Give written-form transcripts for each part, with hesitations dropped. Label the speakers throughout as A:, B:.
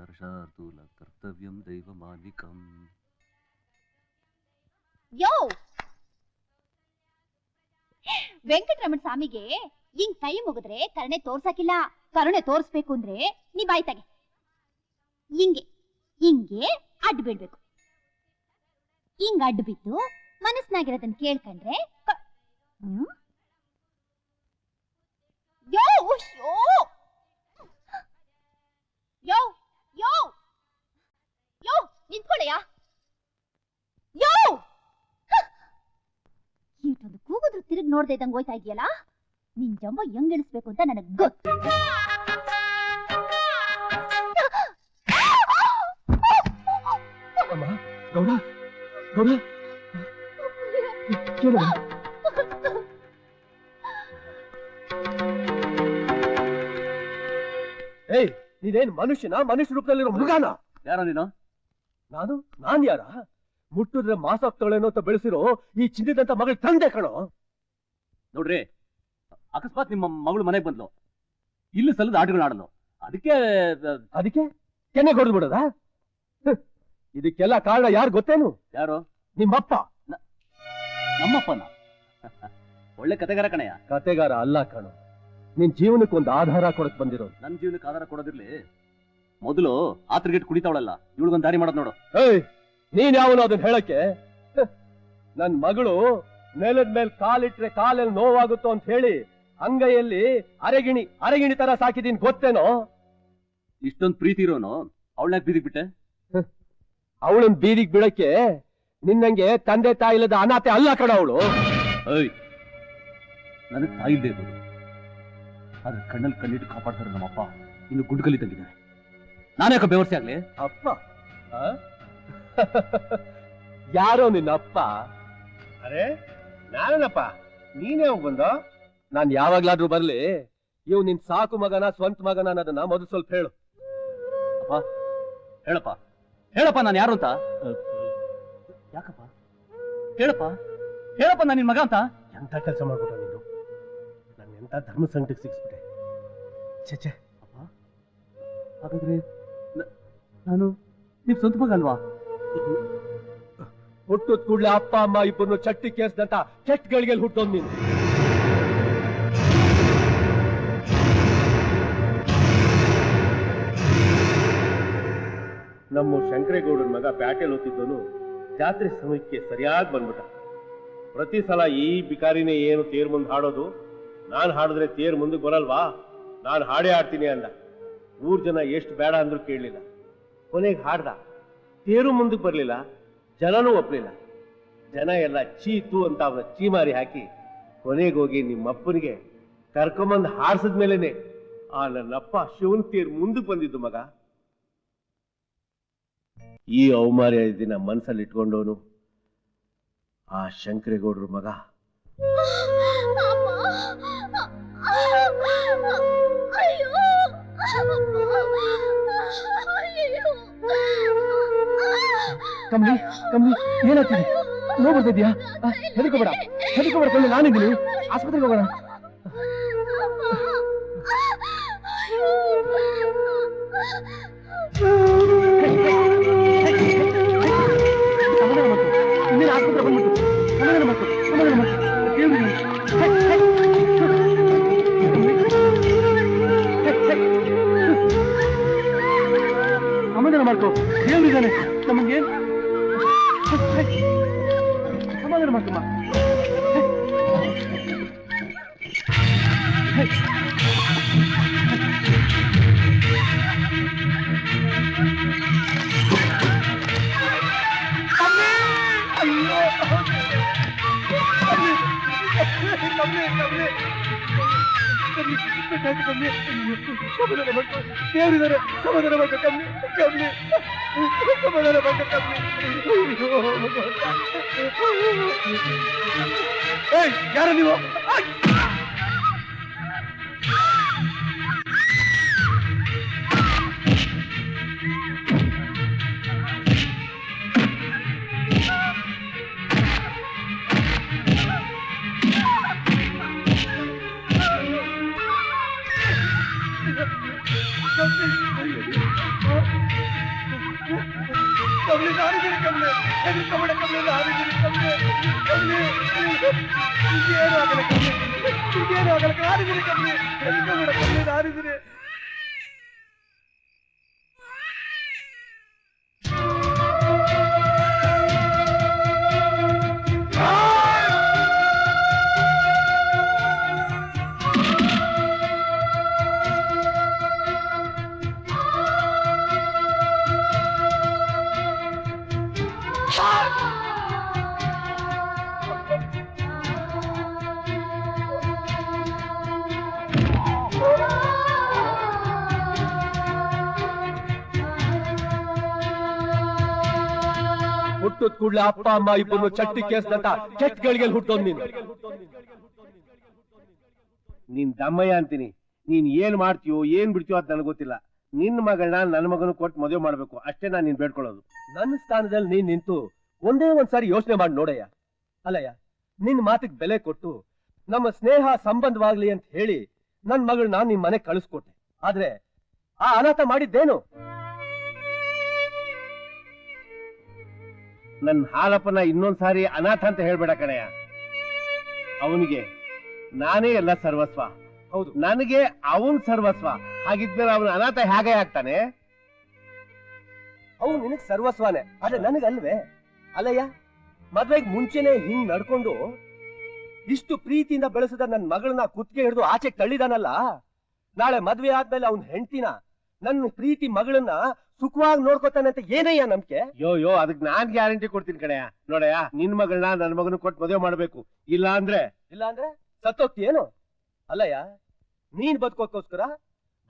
A: ದರ್ಶಾರ್ತೂಲ ಕರ್ತವ್ಯಂ ದೈವಮಾನ್ವಿಕಂ.
B: ಯೋ ವೆಂಕಟರಮಣ ಸ್ವಾಮಿಗೆ ಹಿಂಗ್ ಕೈ ಮುಗಿದ್ರೆ ಕರುಣೆ ತೋರ್ಸಕಿಲ್ಲ. ಕರುಣೆ ತೋರ್ಸ್ಬೇಕು ಅಂದ್ರೆ ನೀ ಬಾಯಿ ತಗೆ. ಹಿಂಗೆ ಹಿಂಗೆ ಅಡ್ಡು ಬಿಡ್ಬೇಕು. ಹಿಂಗ ಅಡ್ಡು ಬಿದ್ದು ಮನಸ್ನಾಗಿರೋದನ್ನ ಕೇಳ್ಕೊಂಡ್ರೆ ಯೋ ಯೋ ಯೋ ಯೋ ಯೋ ನಿಂತ್ಕೊಳ್ಳಯ್ಯ. ಯೋ ಇಷ್ಟೊಂದು ಕೂಗಿದ್ರು ತಿರುಗಿ ನೋಡ್ದೆ ಇದ್ದಂಗೆ ಹೋಯ್ತಾ ಇದೆಯಲ್ಲ. ನಿನ್ ಜಂಬ ಹೆಂಗ್ ಎಣಿಸ್ಬೇಕು ಅಂತ ನನಗ್ ಗೊತ್ತು.
C: ಏಯ್, ನೀನೇನ್ ಮನುಷ್ಯನ? ಮನುಷ್ಯ ರೂಪದಲ್ಲಿರೋ ಮೃಗಾನ?
A: ಯಾರ ನೀನು?
C: ನಾನ್ ಯಾರ? ಮುಟ್ಟಿದ್ರೆ ಮಾಸಾಗ್ತಾಳೇನೋ ಅಂತ ಬೆಳೆಸಿರೋ ಈ ಚಿನ್ನದಂತ ಮಗಳ ತಂದೆ ಕಣೋ.
A: ನೋಡ್ರಿ, ಅಕಸ್ಮಾತ್ ನಿಮ್ಮ ಮಗಳು ಮನೆಗೆ ಬಂದ್ಲು, ಇಲ್ಲಿ ಸಲ್ಲದ ಆಟಗಳು ಆಡಲು, ಅದಕ್ಕೆ
C: ಕೆನ್ನೆ ಹೊಡೆದು ಬಿಡೋದ? ಇದಕ್ಕೆಲ್ಲ ಕಾರಣ ಯಾರು ಗೊತ್ತೇನು?
A: ಯಾರು?
C: ನಿಮ್ಮಪ್ಪ.
A: ನಮ್ಮಪ್ಪನ? ಒಳ್ಳೆ ಕತೆಗಾರ ಕಣಯ್ಯ.
C: ಕತೆಗಾರ ಅಲ್ಲ ಕಣೋ, ನಿನ್ ಜೀವನಕ್ಕೆ ಒಂದು ಆಧಾರ ಕೊಡಕ್ ಬಂದಿರೋದು.
A: ನನ್ ಜೀವನಕ್ಕೆ ಆಧಾರ ಕೊಡೋದಿರ್ಲಿ, ಮೊದಲು ಆತ್ರಗಿಟ್ಟು ಕುಡಿತಾವಳಲ್ಲ ಇವಳಿಗೊಂದು ದಾರಿ ಮಾಡೋದ್ ನೋಡು.
C: ಏಯ್, ನೀನ್ ಯಾವನು ಅದನ್ನ ಹೇಳಕ್ಕೆ? ನನ್ ಮಗಳು ನೆಲದ ಮೇಲೆ ಕಾಲಿಟ್ರೆ ಕಾಲಲ್ಲಿ ನೋವಾಗುತ್ತೋ ಅಂತ ಹೇಳಿ ಅಂಗೈಯಲ್ಲಿ ಅರೆಗಿಣಿ ತರ ಸಾಕಿದೀನಿ, ಗೊತ್ತೇನೋ?
A: ಇಷ್ಟೊಂದು ಪ್ರೀತಿ ಇರೋನು ಅವಳನ್ನ ಬೀದಿಗೆ ಬಿಟ್ಟೆ?
C: ಅವಳನ್ ಬೀದಿಗೆ ಬಿಡಕ್ಕೆ ನಿನ್ನಂಗೆ ತಂದೆ ತಾಯಿ ಇಲ್ಲದ ಅನಾಥೆ ಅಲ್ಲ ಕಣ ಅವಳು.
A: ಏಯ್, ನನಗ್ ತಾಯಿ ಇಲ್ಲದೆ ಇರ್ಬೋದು, ಆದ್ರೆ ಕಣ್ಣಲ್ಲಿ ಕಣ್ಣಿಟ್ಟು ಕಾಪಾಡ್ತಾರೆ ನಮ್ಮಪ್ಪ. ಇನ್ನು ಗುಡ್ಗಲಿ ತಂಗಿದ್ದಾರೆ, ನಾನ್ಯಾಕೆ ಬೇವರ್ಸಿ ಆಗ್ಲಿ?
C: ಅಪ್ಪ? ಯಾರೋ ನಿನ್ನ ಅಪ್ಪ?
D: ಅರೆ ನಾನೇನಪ್ಪ, ನೀನೇ ಹೋಗ್ ಬಂದ?
C: ನಾನ್ ಯಾವಾಗ್ಲಾದ್ರೂ ಬರ್ಲಿ, ಇವ್ ನಿನ್ ಸಾಕು ಮಗನ ಸ್ವಂತ ಮಗನ ಅನ್ನೋದನ್ನ ಮೊದಲು ಸ್ವಲ್ಪ ಹೇಳು.
A: ಅಪ್ಪ ಹೇಳಪ್ಪ, ಹೇಳಪ್ಪ ನಾನು ಯಾರು ಅಂತ. ಯಾಕಪ್ಪ? ಹೇಳಪ್ಪ ನಾನು ನಿನ್ ಮಗ ಅಂತ.
D: ಎಂತ ಕೆಲಸ ಮಾಡ್ಬಿಟ್ಟ ನೀನು? ನಾನು ಎಂತ ಧರ್ಮ ಸಂಕಟಕ್ಕೆ ಸಿಕ್ಸ್ಬಿಟ್ಟೆ. ಛೆ
A: ಅಪ್ಪ, ಹಾಗಾದ್ರೆ ನಾನು ನಿಮ್ ಸ್ವಂತ ಮಗ ಅಲ್ವಾ?
C: ಹುಟ್ಟದ ಕೂಡ್ಲೆ ಅಪ್ಪ ಅಮ್ಮ ಇಬ್ಬರನ್ನು ಚಟ್ಟಿ ಕೇರಿಸಿದಂತ ಕೆಟ್ಟ ಗಳಿಗೆ ಹುಟ್ಟೋದ್ ನೀನು.
D: ನಮ್ಮ ಶಂಕರೇಗೌಡರ ಮಗ ಪ್ಯಾಟೆಲ್ ಓದ್ತಿದ್ದವನು ಜಾತ್ರೆ ಸಮಯಕ್ಕೆ ಸರಿಯಾಗಿ ಬಂದ್ಬಿಟ್ಟ. ಪ್ರತಿ ಸಲ ಈ ಬಿಕಾರಿನೇ ಏನು ತೇರ್ ಮುಂದೆ ಹಾಡೋದು, ನಾನು ಹಾಡಿದ್ರೆ ತೇರ್ ಮುಂದಕ್ಕೆ ಬರಲ್ವಾ, ನಾನು ಹಾಡೇ ಆಡ್ತೀನಿ ಅಂದ. 3 ಜನ ಎಷ್ಟು ಬೇಡ ಅಂದ್ರೂ ಕೇಳಲಿಲ್ಲ. ಕೊನೆಗೆ ಹಾಡ್ದ, ತೇರು ಮುಂದಕ್ಕೆ ಬರಲಿಲ್ಲ, ಜನನೂ ಒಪ್ಪಲಿಲ್ಲ. ಜನ ಎಲ್ಲ ಚೀತು ಅಂತ ಅವನ ಚೀಮಾರಿ ಹಾಕಿ ಕೊನೆಗೆ ಹೋಗಿ ನಿಮ್ಮಪ್ಪನಿಗೆ ಕರ್ಕೊಂಬಂದು ಹಾಡ್ಸದ್ಮೇಲೆನೆ ಆ ನನ್ನಪ್ಪ ಶಿವನ್ ತೇರು ಮುಂದಕ್ಕೆ ಬಂದಿದ್ದು ಮಗ. ಈ ಅವಮಾನ ದಿನ ಮನಸ್ಸಲ್ಲಿ ಇಟ್ಕೊಂಡವನು ಆ ಶಂಕರೇಗೌಡರ ಮಗ.
C: ಕಮ್ಮಿ ಏನಾಗ್ತಿದೆ? ನೋವು ಬರ್ತಿದ್ಯಾ? ಹೆದರ್ಕೋಬೇಡ, ಕಮ್ಮಿ, ನಾನಿದ್ದೀನಿ. ಆಸ್ಪತ್ರೆಗೆ ಹೋಗೋಣ. ಇನ್ನೇನು ಆಸ್ಪತ್ರೆ ಬಂದ್ಬಿಟ್ಟು ಸಮಾಧಾನ ಮಾಡ್ಕೊ. ದೇವ್ರಿದ್ದಾನೆ, ನಮಗೇನು ಸಮಾಧಾನ ಮಾಡ್ಕಮ್ಮ. ದೇವರಿದ್ದಾರೆ, ಸಮಾಧಾನ ಮಾಡ್ಕೊ ಕಮ್ಮಿ. ಸಮಾಧಾನ ಮಾಡ್ಕೊ ಕಮ್ಮಿ. ಯಾರ ನೀವು? ಕಮಲಿ ನಾನಿದ್ದೀನಿ ಕಮಲಿ ಹೆದರ್ಕೊಬೇಡ ಕಮಲಿ ನಾನಿದ್ದೀನಿ ಕಮಲಿ ಕಮಲಿ ಏನು ಆಗಲ್ಲ ಕಮಲಿ ಏನು ಆಗಲ್ಲ ನಾನಿದ್ದೀನಿ ಕಮಲಿ ಹೆದರ್ಕೊಬೇಡ ಕಮಲಿ ನಾನಿದ್ದೀನಿ ಹುಟ್ಟದ ಕೂಡಲೇ ಅಪ್ಪ ಅಮ್ಮ ಇಬ್ಬರು ಚಟ್ಟಿ ಕೇಸ್ದಂತ ಕೆಟ್ಟ ಗಳಿಗೆ ಹುಟ್ಟೋನ್ ನೀನು
D: ನೀನ್ ದಮ್ಮಯ್ಯ ಅಂತೀನಿ. ನೀನ್ ಏನ್ ಮಾಡ್ತೀಯೋ ಏನ್ ಬಿಡ್ತೀಯೋ ಅಂತ ನನಗೆ ಗೊತ್ತಿಲ್ಲ. ನಿನ್ನ ಮಗಳನ್ನ ನನ್ನ ಮಗನ ಕೊಟ್ಟು ಮದುವೆ ಮಾಡ್ಬೇಕು ಅಷ್ಟೇ ನಾನು ನೀನ್ ಬೇಡ್ಕೊಳ್ಳೋದು.
C: ನನ್ನ ಸ್ಥಾನದಲ್ಲಿ ನೀನ್ ನಿಂತು ಒಂದೇ ಒಂದ್ಸಾರಿ ಯೋಚನೆ ಮಾಡಿ ನೋಡಯ್ಯ. ಅಲ್ಲಯ್ಯ, ನಿನ್ ಮಾತಿಗೆ ಬೆಲೆ ಕೊಟ್ಟು ನಮ್ಮ ಸ್ನೇಹ ಸಂಬಂಧವಾಗ್ಲಿ ಅಂತ ಹೇಳಿ ನನ್ ಮಗಳನ್ನ ನಿಮ್ ಮನೆ ಕಳಿಸ್ಕೊಟ್ಟೆ. ಆದ್ರೆ ಆ ಅನಾಥ ಮಾಡಿದ್ದೇನು?
D: ನನ್ನ ಹಾಲಪ್ಪನ ಇನ್ನೊಂದ್ಸಾರಿ ಅನಾಥ ಅಂತ ಹೇಳ್ಬೇಡ ಕಣಯ್ಯ. ಅವನಿಗೆ ನಾನೇ ಎಲ್ಲ ಸರ್ವಸ್ವ.
C: ಹೌದು,
D: ನನಗೆ ಅವನ್ ಸರ್ವಸ್ವ. ಹಾಗಿದ್ಮೇಲೆ ಅವನ ಅನಾಥ ಹೇಗೆ ಆಗ್ತಾನೆ?
C: ಅವು ನಿನಗ್ ಸರ್ವಸ್ವಾನೆ, ಆದ್ರೆ ನನಗಲ್ವೇ? ಅಲ್ಲಯ್ಯ, ಮದ್ವೆಗ್ ಮುಂಚೆನೆ ಹಿಂಗ್ ನಡ್ಕೊಂಡು ಇಷ್ಟು ಪ್ರೀತಿಯಿಂದ ಬೆಳೆಸಿದ ನನ್ ಮಗಳನ್ನ ಕುತ್ತಿಗೆ ಹಿಡಿದು ಆಚೆ ತಳ್ಳಿದಾನಲ್ಲ, ನಾಳೆ ಮದ್ವೆ ಆದ್ಮೇಲೆ ಅವನ್ ಹೆಂಡತಿನ ನನ್ನ ಪ್ರೀತಿ ಮಗಳನ್ನ ಸುಖವಾಗಿ ನೋಡ್ಕೊತಾನೆ ಅಂತ ಏನಯ್ಯ ನಂಬಿಕೆ?
D: ಯೋ ಅದಕ್ಕೆ ನಾನ್ ಗ್ಯಾರಂಟಿ ಕೊಡ್ತೀನಿ ಕಣಯ್ಯ. ನೋಡಯ್ಯ, ನಿನ್ ಮಗಳನ್ನ ನನ್ನ ಮಗನ ಕೊಟ್ಟು ಮದುವೆ ಮಾಡ್ಬೇಕು. ಇಲ್ಲ ಅಂದ್ರೆ
C: ಸತ್ತೋಗ್ತಿಯೇನು? ಅಲ್ಲಯ್ಯ, ನೀನ್ ಬದುಕೋಕ್ಕೋಸ್ಕರ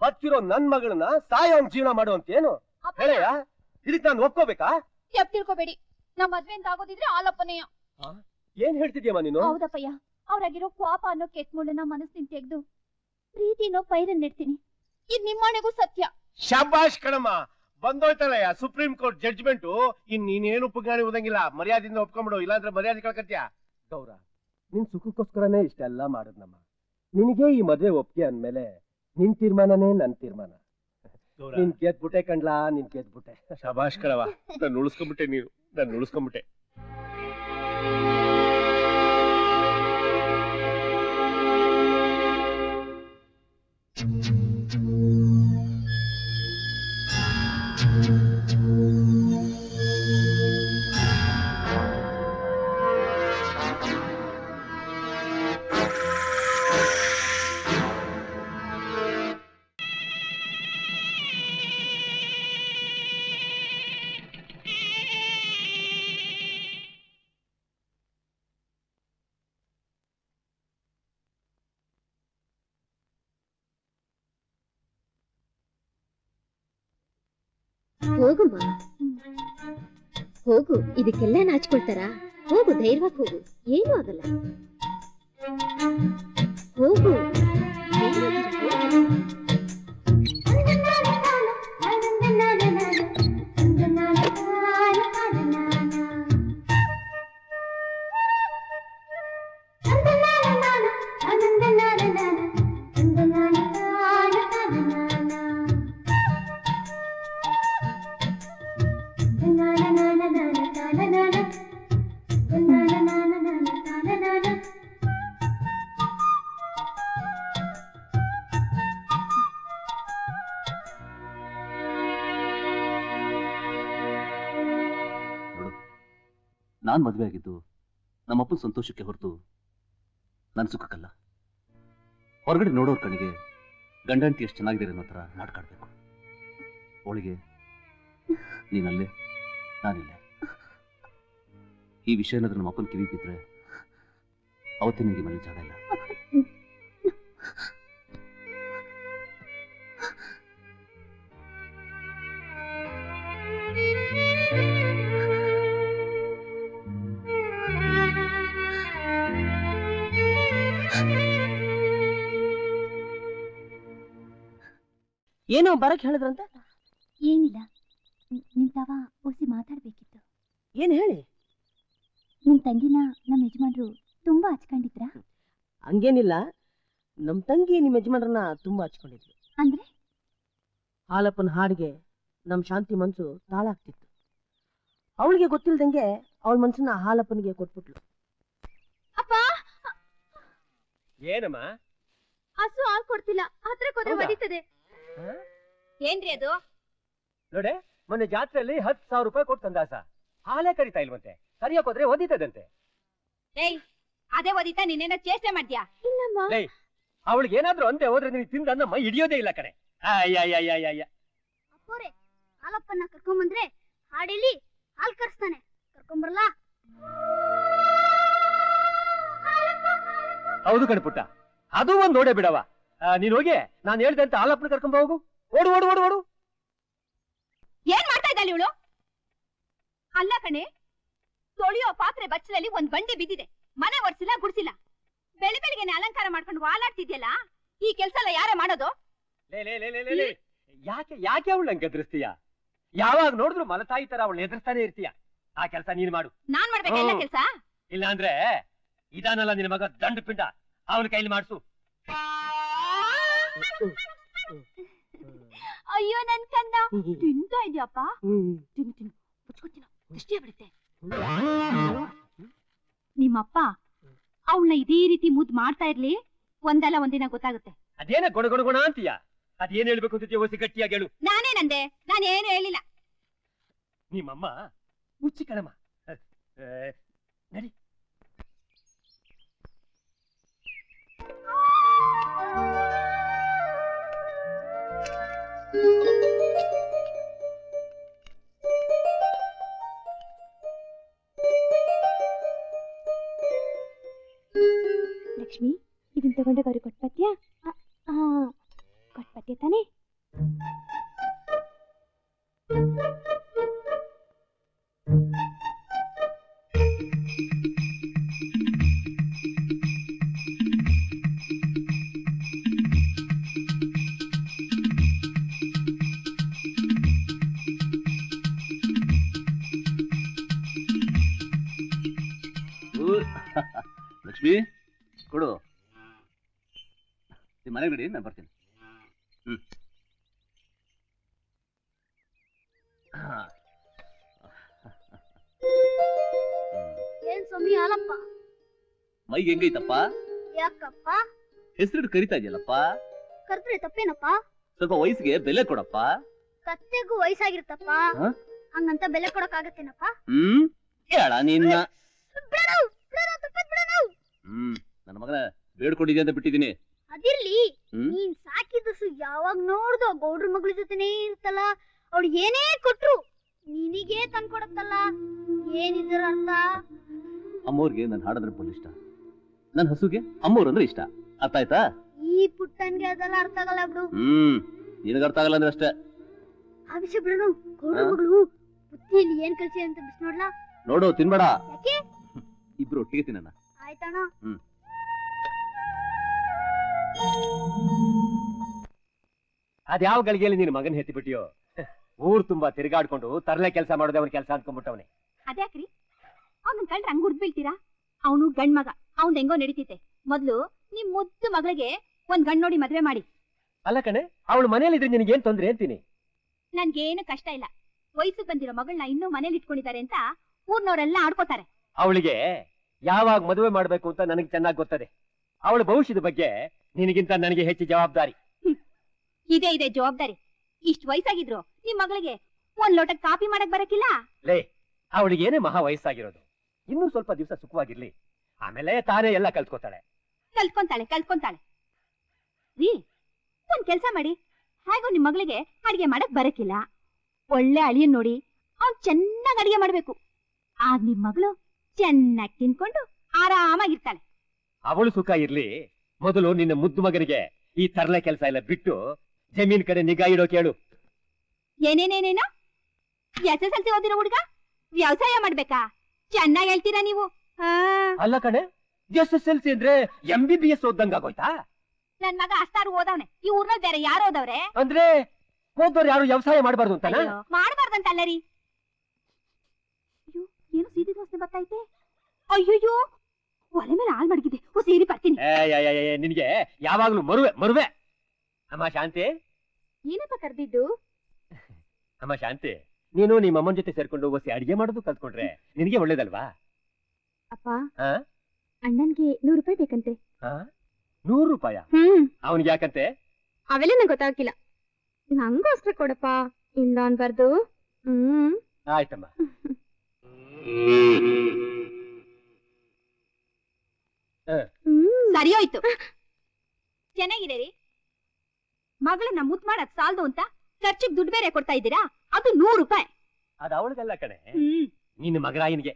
C: ಬದುಕಿರೋ ನನ್ ಮಗಳನ್ನ ಸಾಯೋ ಜೀವನ ಮಾಡುವಂತೇನು? ಹೇಳಯ್ಯ, ಇದಕ್ ನಾನು ಒಪ್ಕೋಬೇಕಾ?
B: ತಪ್ಪು ತಿಳ್ಕೊಬೇಡಿ, ನಾ ಮದ್ವೆ ಅಂತ ಆಗೋದಿದ್ರೆ ಆಲಪ್ಪನೆಯ.
C: ಏನ್ ಹೇಳ್ತಿದ್ಯಮ್ಮ ನೀನು?
B: ಹೌದಪ್ಪಯ್ಯ, ಅವ್ರಾಗಿರೋ ಕೋಪ ಅನ್ನೋ ಕೆಟ್ಟ ಮುಳ್ಳನ್ನ ಮನಸ್ಸಿನ ತೆಗೆದು ಪ್ರೀತಿನೋ ಪೈರನ್ ನೆಡ್ತೀನಿ. ಇದ್ ನಿಮ್ಮನೆಗೂ ಸತ್ಯ.
D: ಶಾಬಾಷ್ ಕಣಮ್ಮ, ಬಂದೋಯ್ತಲ್ಲಯ್ಯ ಸುಪ್ರೀಂ ಕೋರ್ಟ್ ಜಡ್ಜ್ಮೆಂಟು. ನೀನೇನು ಪುಗಾಣಿ ಓದಂಗಿಲ್ಲ, ಮರ್ಯಾದೆಯಿಂದ ಒಪ್ಕೊಂಡ್ಬಿಡು, ಇಲ್ಲಾಂದ್ರೆ ಮರ್ಯಾದೆ ಕಳ್ಕತ್ಯ.
C: ಗೌರ, ನಿನ್ ಸುಖಕ್ಕೋಸ್ಕರನೇ ಇಷ್ಟೆಲ್ಲ ಮಾಡದ್ನಮ್ಮ. ನಿನಗೆ ಈ ಮದ್ವೆ ಒಪ್ಪಿಗೆ ಅಂದ್ಮೇಲೆ ನಿನ್ ತೀರ್ಮಾನನೇ ನನ್ ತೀರ್ಮಾನ. ನಿನ್ ಗೆದ್ಬಿಟ್ಟೆ ಕಣ್ಲಾ, ನಿನ್ ಗೆದ್ಬಿಟ್ಟೆ.
D: ಶಾಬಾಷ್ ಕಣವ, ನಾನು ಉಳಿಸ್ಕೊಂಡ್ಬಿಟ್ಟೆ. ನಾನು ಉಳಿಸ್ಕೊಂಡ್ಬಿಟ್ಟೆ.
E: ಹೋಗಮ್ಮ, ಹೋಗು. ಇದಕ್ಕೆಲ್ಲ ನಾಚ್ಕೊಳ್ತಾರ? ಹೋಗು, ಧೈರ್ಯವಾಗಿ ಹೋಗು, ಏನೂ ಆಗಲ್ಲ. ಹೋಗು,
A: ನಾನ್ ಮದ್ವೆ ಆಗಿದ್ದು ನಮ್ಮಪ್ಪನ ಸಂತೋಷಕ್ಕೆ ಹೊರತು ನನ್ನ ಸುಖಕ್ಕಲ್ಲ. ಹೊರಗಡೆ ನೋಡೋರ್ ಕಣಿಗೆ ಗಂಡ ಹೆಂಡತಿ ಎಷ್ಟು ಚೆನ್ನಾಗಿದೆ ಅನ್ನೋ ಥರ ನಾಟ್ಕಾಡ್ಬೇಕು. ಅವಳಿಗೆ ನೀನಲ್ಲೇ, ನಾನಿಲ್ಲೇ. ಈ ವಿಷಯ ಏನಾದ್ರೂ ನಮ್ಮ ಅಪ್ಪನ ಕಿವಿ ಬಿದ್ದರೆ ಅವತ್ತೇ ನನಗೆ ಮನೆ ಜಾಗ ಇಲ್ಲ.
F: ಏನೋ ಬರಕ್ ಹೇಳಿದ್ರಂತ?
B: ಏನಿಲ್ಲ, ನಿಮ್ ತಾವ ಒಸಿ ಮಾತಾಡ್ಬೇಕಿತ್ತು.
F: ಏನ್ ಹೇಳಿ?
B: ನಿಮ್ ತಂಗಿನ ನಮ್ಮ ಯಜಮಾನ್ರು ತುಂಬಾ ಹಚ್ಕೊಂಡಿದ್ರ?
F: ಹಂಗೇನಿಲ್ಲ, ನಮ್ ತಂಗಿ ನಿಮ್ ಯಜಮಾನ್ರನ್ನ ತುಂಬಾ ಹಚ್ಕೊಂಡಿದ್ಲು.
B: ಅಂದ್ರೆ
F: ಹಾಲಪ್ಪನ ಹಾಡಿಗೆ ನಮ್ ಶಾಂತಿ ಮನ್ಸು ತಾಳಾಗ್ತಿತ್ತು. ಅವಳಿಗೆ ಗೊತ್ತಿಲ್ದಂಗೆ ಅವಳ ಮನ್ಸನ್ನ ಹಾಲಪ್ಪನಿಗೆ ಕೊಟ್ಬಿಟ್ಲು.
B: ಅಪ್ಪ
C: ಏನಮ್ಮ?
B: ಹಸು ಹಾಲ್ ಕೊಡ್ತಿಲ್ಲ, ಹತ್ರಕ್ಕೆ ಹೋದ್ರೆ
C: ಹೌದಾ?
B: ಒದಿತದೆ.
C: ಹಾ?
B: ಏನ್ರಿ ಅದು?
C: ನೋಡೆ, ಮೊನ್ನೆ ಜಾತ್ರೆಯಲ್ಲಿ 10,000 ರೂಪಾಯಿ ಕೊಟ್ಟು ತಂದಾಸ. ಹಾಲೇ ಕರಿತಾ ಇಲ್ವಂತೆ, ಕರಿಯಕ್ ಹೋದ್ರೆ ಒದಿತದಂತೆ.
B: ಏಯ್, ಅದೇ ಒದಿತಾ ನೀನೇನೋ ಚೇಷ್ಟೆ ಮಾಡ್ತೀಯಾ? ಇಲ್ಲಮ್ಮ.
C: ಲೇ, ಅವಳಿಗೆ ಏನಾದ್ರೂ ಅಂತೆ ಹೋದ್ರೆ ನೀನು ತಿಂದ ಅನ್ನ ಮೈ ಹಿಡಿಯೋದೇ ಇಲ್ಲ ಕಣೆ. ಅಯ್ಯ
B: ಅಪ್ಪೋರೆ, ಹಾಲಪ್ಪನ್ನ ಕರ್ಕೊಂಬಂದ್ರೆ ಹಾಡೇಲಿ ಹಾಲ್ ಕರ್ಸ್ತಾನೆ. ಕರ್ಕೊಂಬರಲ್ಲ?
C: ಹೌದು ಕಣ್ಪುಟ್ಟ, ಅದು ಒಂದ್ ನೋಡೇ ಬಿಡವ. ನೀನ್ ಹೋಗಿ ನಾನು ಹೇಳ್ದಂತ ಹಾಲಪ್ಪನ ಕರ್ಕೊಂಡ್ ಹೋಗು. ಓಡು ಓಡು ಓಡು ಓಡು.
B: ಏನ್ ಮಾಡ್ತಾ ಇದ್ದಾಳೆ ಇವಳು? ಅಲ್ಲ ಕಣೆ, ತೊಳೆಯೋ ಪಾತ್ರೆ ಬಚ್ಚಲಲ್ಲಿ ಒಂದ್ ಬಂಡೆ ಬಿದ್ದಿದೆ, ಮನೆ ಒರ್ಸಿಲ್ಲ ಗುಡ್ಸಿಲ್ಲ. ಬೆಳಿಗ್ಗೆನೆ ಅಲಂಕಾರ ಮಾಡ್ಕೊಂಡು ವಾಲಾಡ್ತಿದ್ಯಲ್ಲ, ಈ ಕೆಲ್ಸ ಎಲ್ಲ ಯಾರೇ ಮಾಡೋದು?
C: ಲೇ, ಯಾಕೆ ಅವಳು ನಂಗೆ ಎದುರಿಸ್ತೀಯ? ಯಾವಾಗ ನೋಡಿದ್ರು ಮಲತಾಯಿ ತರ ಅವಳು ಎದುರಿಸ್ತಾನೆ ಇರ್ತೀಯ. ಆ ಕೆಲಸ ನೀನ್ ಮಾಡು.
B: ನಾನ್ ಮಾಡ್ಬೇಕ ಎಲ್ಲ ಕೆಲ್ಸ?
C: ಇಲ್ಲ ಅಂದ್ರೆ ಇದಾನಲ್ಲ ನಿನ್ ಮಗ ದಂಡ ಪಿಂಡ, ಅವನ ಕೈಲಿ ಮಾಡ್ಸು.
B: ಅಯ್ಯೋ ನನ್ ಕನ್ನ, ತಿಂತಾ ಇದ್ಯಪ್ಪ? ತಿನ್ನು ತಿನ್ನು, ಮುಚ್ಕೊತಿನ, ದೃಷ್ಟಿ ಬಿಡುತ್ತೆ. ನಿಮ್ಮಪ್ಪ ಅವಳನ್ನ ಇದೇ ರೀತಿ ಮುದ್ದು ಮಾಡ್ತಾ ಇರ್ಲಿ, ಒಂದಲ್ಲ ಒಂದಿನ ಗೊತ್ತಾಗುತ್ತೆ.
C: ಅದೇನ ಗುಣ ಅಂತೀಯ? ಅದೇನ್ ಹೇಳ್ಬೇಕು ಅಂತ ಓಸಿ ಗಟ್ಟಿಯಾಗಿ ಹೇಳು.
B: ನಾನೇನಂದೆ? ನಾನೇನು ಹೇಳಿಲ್ಲ.
C: ನಿಮ್ಮಮ್ಮ ಮುಚ್ಚಿ ಕಣಮ್ಮ. ನಡಿ.
B: ಲಕ್ಷ್ಮಿ, ಇದನ್ನ ತಗೊಂಡೋಗ ಅವ್ರಿಗೆ ಕೊಟ್ಪತ್ಯಾ? ಕೊಟ್ಪತ್ಯ ತಾನೇ?
A: ಲಕ್ಷ್ಮಿ ಕೊಡು. ನಿಮ್ಮ ಮನೆಗೆ ನಡಿ, ನಾನು ಬರ್ತೀನಿ.
B: ಏನ್ ಸ್ವಾಮಿ ಹಾಲಪ್ಪ?
A: ಮೈಗೆ ಹೆಂಗೈತಪ್ಪ?
B: ಯಾಕಪ್ಪ
A: ಹೆಸರಿಟ್ಟು ಕರಿತಾ ಇದೆಯಲ್ಲಪ್ಪ?
B: ಕರ್ದ್ರೆ ತಪ್ಪೇನಪ್ಪ?
A: ಸ್ವಲ್ಪ ವಯಸ್ಸಿಗೆ ಬೆಲೆ ಕೊಡಪ್ಪ.
B: ಕತ್ತೆಗೂ ವಯಸ್ಸಾಗಿರುತ್ತಪ್ಪ, ಹಂಗಂತ ಬೆಲೆ ಕೊಡಕ್ಕಾಗತ್ತೇನಪ್ಪ?
A: ಹೇಳ ನಿನ್ನ. ನನ್ನ ಮಗನ ಬೇಡ್ಕೊಂಡಿದ್ದೆ ಅಂತ ಬಿಟ್ಟಿದ್ದೀನಿ.
B: ಅದಿರ್ಲಿ, ನೀನ್ ಸಾಕಿದಸು ಯಾವಾಗ ನೋಡ್ದು ಗೌಡ್ರ ಮಗಳ ಜೊತೆನೇ ಇರ್ತಲ್ಲ, ಅವ್ಳು ಏನೇ ಕೊಟ್ರು ನಿನಗೇ ತಂದ್ಕೊಡತ್ತಲ್ಲ, ಏನಿದ್ರ ಅರ್ಥ?
A: ಅಮ್ಮವ್ರಿಗೆ ನನ್ನ ಹಾಡಂದ್ರೆ ಬಲ್ ಇಷ್ಟ, ನನ್ನ ಹಸುಗೆ ಅಮ್ಮವ್ರು ಅಂದ್ರೆ ಇಷ್ಟ. ಅರ್ಥ ಆಯ್ತಾ?
B: ಈ ಪುಟ್ಟನ್ಗೆ ಅದೆಲ್ಲ ಅರ್ಥ ಆಗಲ್ಲ ಬಿಡು.
A: ನಿನಗ ಅರ್ಥ ಆಗಲ್ಲ ಅಂದ್ರೆ ಅಷ್ಟೇ.
B: ಆ ವಿಷಯ ಬಿಡೋಣ. ಗೌಡ್ರ ಮಗಳು ಬುತ್ತಿಯಲ್ಲಿ ಏನ್ ಕಲ್ಸಿ ಅಂತ ಬಿಸ್ ನೋಡ್ಲಾ?
A: ನೋಡು, ತಿನ್ಬೇಡ.
B: ಯಾಕೆ?
A: ಇಬ್ರು ಒಟ್ಟಿಗೆ ತಿನ್ನೋಣ.
B: ಆಯ್ತಣ್ಣ.
C: ಅದ್ಯಾವ ಗಳಿಗೆಯಲ್ಲಿ ನೀನ್ ಮಗನ್ ಹೆತ್ತಿ ಬಿಟ್ಟಿಯೋ? ಊರ್ ತುಂಬಾ ತಿರುಗಾಡ್ಕೊಂಡು ತರಲೆ ಕೆಲಸ ಮಾಡೋದೇ ಅವನ ಕೆಲಸ ಅನ್ಕೊಂಡ್ಬಿಟ್ಟವನೆ.
B: ಅದ್ಯಾಕ್ರಿ ಅವ್ನ ಕಂಡ್ರೆ ಹಂಗ ಉರ್ದ್ ಬೀಳ್ತೀರಾ? ಅವನು ಗಂಡ್ ಮಗ, ಅವ್ನ್ ಹೆಂಗೋ ನಡೀತೈತೆ. ಮೊದ್ಲು ನಿಮ್ ಮುದ್ದು ಮಗಳಿಗೆ ಒಂದ್ ಗಂಡ್ ನೋಡಿ ಮದ್ವೆ ಮಾಡಿ.
C: ಅಲ್ಲ ಕಣೆ, ಅವಳು ಮನೇಲಿ ಇದ್ರೆ ನಿನಗೇನ್ ತೊಂದ್ರೆ ಅಂತೀನಿ.
B: ನನ್ಗೇನು ಕಷ್ಟ ಇಲ್ಲ. ವಯಸ್ಸಿಗೆ ಬಂದಿರೋ ಮಗಳನ್ನ ಇನ್ನೂ ಮನೇಲಿ ಇಟ್ಕೊಂಡಿದ್ದಾರೆ ಅಂತ ಊರ್ನವರೆಲ್ಲ ಆಡ್ಕೋತಾರೆ.
C: ಅವಳಿಗೆ ಯಾವಾಗ ಮದುವೆ ಮಾಡ್ಬೇಕು ಅಂತ ನನಗೆ ಚೆನ್ನಾಗಿ ಗೊತ್ತದೆ. ಅವಳ ಭವಿಷ್ಯದ ಬಗ್ಗೆ ನಿನಗಿಂತ ನನಗೆ ಹೆಚ್ಚು ಜವಾಬ್ದಾರಿ.
B: ಇದೆ ಜವಾಬ್ದಾರಿ. ಇಷ್ಟು ವಯಸ್ಸಾಗಿದ್ರು ನಿಮ್ ಮಗಳಿಗೆ ಒಂದ್ ಲೋಟ ಕಾಫಿ ಮಾಡಕ್ ಬರಕಿಲ್ಲ?
C: ಲೇ, ಅವಳಿಗೇನೆ ಮಹಾ ವಯಸ್ಸಾಗಿರೋದು. ಇನ್ನೂ ಸ್ವಲ್ಪ ದಿವಸ ಸುಖವಾಗಿರ್ಲಿ, ಆಮೇಲೆ ತಾನೇ ಎಲ್ಲ ಕಲ್ತ್ಕೋತಾಳೆ.
B: ಕಲ್ತ್ಕೊಂತಾಳೆ ರೀ. ಒಂದ್ ಕೆಲ್ಸ ಮಾಡಿ, ಹೇಗೋ ನಿಮ್ ಮಗಳಿಗೆ ಅಡಿಗೆ ಮಾಡಕ್ ಬರಕಿಲ್ಲ, ಒಳ್ಳೆ ಅಳಿಯನ್ ನೋಡಿ ಅವ್ನ್ ಚೆನ್ನಾಗ್ ಅಡಿಗೆ ಮಾಡ್ಬೇಕು. ಆಗ ನಿಮ್ ಮಗಳು ಚೆನ್ನಾಗಿ ತಿನ್ಕೊಂಡು ಆರಾಮಾಗಿರ್ತಾಳೆ.
C: ಅವಳು ಸುಖ ಇರ್ಲಿ, ಮೊದಲು ನಿನ್ನ ಮುದ್ದು ಮಗನಿಗೆ ಈ ತರಲೆ ಕೆಲಸ ಎಲ್ಲ ಬಿಟ್ಟು ಜಮೀನ್ ಕಡೆ ನಿಗಾ ಇಡೋ ಕೇಳು.
B: ಏನೇನೇನೇನೋ SSLC ಓದಿರೋ ಹುಡುಗ ವ್ಯವಸಾಯ ಮಾಡ್ಬೇಕಾ? ಚೆನ್ನಾಗಿ ಹೇಳ್ತೀರಾ ನೀವು.
C: ಅಲ್ಲ ಕಣೆ, SSLC ಅಂದ್ರೆ MBBS ಓದಂಗಾಗೋಯ್ತಾ?
B: ನನ್ ಮಗ ಅಷ್ಟಾರು ಓದವ್ನೆ. ಈ ಊರ್ನಲ್ಲಿ ಬೇರೆ ಯಾರು ಓದವ್ರೆ?
C: ಅಂದ್ರೆ ಓದೋರು ಯಾರು ವ್ಯವಸಾಯ ಮಾಡಬಾರ್ದು ಅಂತಾನ?
B: ಮಾಡಬಾರ್ದಂತಲ್ಲ ರೀ. ಏನು ಸೀದಿ ದೋಸೆ ಬರ್ತೈತೆ? ಅಯ್ಯಯ್ಯೋ, ಒಲೆ ಮೇಲೆ ಹಾಲ್ ಮಡಗಿದೆ. ಸೇರಿ ಬರ್ತೀನಿ.
C: ನಿನ್ಗೆ ಯಾವಾಗ್ಲೂ ಮರುವೆ. ಅಮ್ಮ ಶಾಂತಿ.
B: ಏನಪ್ಪ ಕರ್ದಿದ್ದು?
C: ಅಮ್ಮ ಶಾಂತಿ, ನೀನು ನಿಮ್ಮ ಅಮ್ಮನ ಜೊತೆ ಸೇರ್ಕೊಂಡು ಒಸಿ ಅಡಿಗೆ ಮಾಡೋದು ಕಲ್ತ್ಕೊಂಡ್ರೆ ನಿನಗೆ ಒಳ್ಳೇದಲ್ವಾ?
E: ಅಪ್ಪ
C: ಆ?
E: ಅಣ್ಣನ್ಗೆ 100 ರೂಪಾಯಿ ಬೇಕಂತೆ.
C: 100 ರೂಪಾಯ? ಅವನಿಗೆ ಯಾಕಂತೆ?
E: ಅವೆಲ್ಲ ನಂಗೆ ಗೊತ್ತಾಗಿಲ್ಲ. ನಂಗೋಸ್ಕರ ಕೊಡಪ್ಪ, ಇಲ್ಲ ಅನ್ಬಾರ್ದು.
C: ಆಯ್ತಮ್ಮ.
B: ಸರಿ ಹೋಯ್ತು. ಚೆನ್ನಾಗಿದೆ ರೀ. ಮಗಳನ್ನ ಮುತ್ ಮಾಡಕ್ ಸಾಲ್ದು ಅಂತ ಖರ್ಚಿಗೆ ದುಡ್ಡು ಬೇರೆ ಕೊಡ್ತಾ ಇದ್ದೀರಾ? ಅದು 100 ರೂಪಾಯಿ.
C: ಅದು ಅವಳಿಗಲ್ಲ ಕಣೆ, ನಿನ್ನ ಮಗರಾಯನಿಗೆ.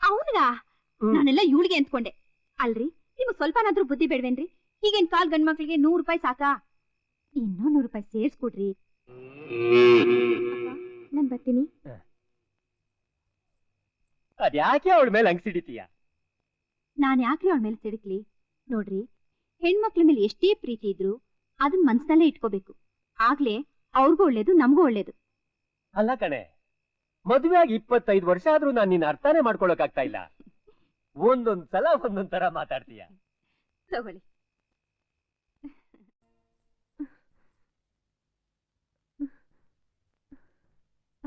B: ಅವನ್ಗ ನಾನೆಲ್ಲ ಇವಳಿಗೆ ಅಂದ್ಕೊಂಡೆ. ಅಲ್ರಿ, ನಿಮ್ಗೆ ಸ್ವಲ್ಪನಾದ್ರೂ ಬುದ್ಧಿ ಬೇಡ್ವೇನ್ರಿ? ಈಗೇನ್ ಕಾಲ್ ಗಂಡ್ ಮಕ್ಳಿಗೆ 100 ರೂಪಾಯಿ ಸಾಕಾ? ಇನ್ನೂ 100 ರೂಪಾಯಿ ಸೇರ್ಸ್ಕೊಡ್ರಿ.
E: ನಾನ್ ಬರ್ತೀನಿ.
C: ಅದ್ಯಾಕೆ ಅವಳ ಮೇಲೆ ಹಂಗ್ ಸಿಡಿತೀಯ?
B: ನಾನ್ ಯಾಕ್ರಿ ಅವಳ ಮೇಲೆ ಸಿಡಕ್ಲಿ? ನೋಡ್ರಿ, ಹೆಣ್ಮಕ್ಳ ಮೇಲೆ ಎಷ್ಟೇ ಪ್ರೀತಿ ಇದ್ರು ಅದನ್ನ ಮನ್ಸಲ್ಲೇ ಇಟ್ಕೋಬೇಕು. ಆಗ್ಲೇ ಅವ್ರಿಗೂ ಒಳ್ಳೇದು, ನಮಗೂ ಒಳ್ಳೇದು.
C: ಅಲ್ಲ ಕಣೆ, ಮದುವೆ ಆಗಿ 25 ವರ್ಷ ಆದ್ರೂ ನಾನು ನಿನ್ನ ಅರ್ಥನೇ ಮಾಡ್ಕೊಳಕ್ ಆಗ್ತಾ ಇಲ್ಲ. ಒಂದೊಂದ್ ಸಲ ಒಂದೊಂದ್ ತರ ಮಾತಾಡ್ತೀಯ.
B: ತಗೊಳ್ಳಿ.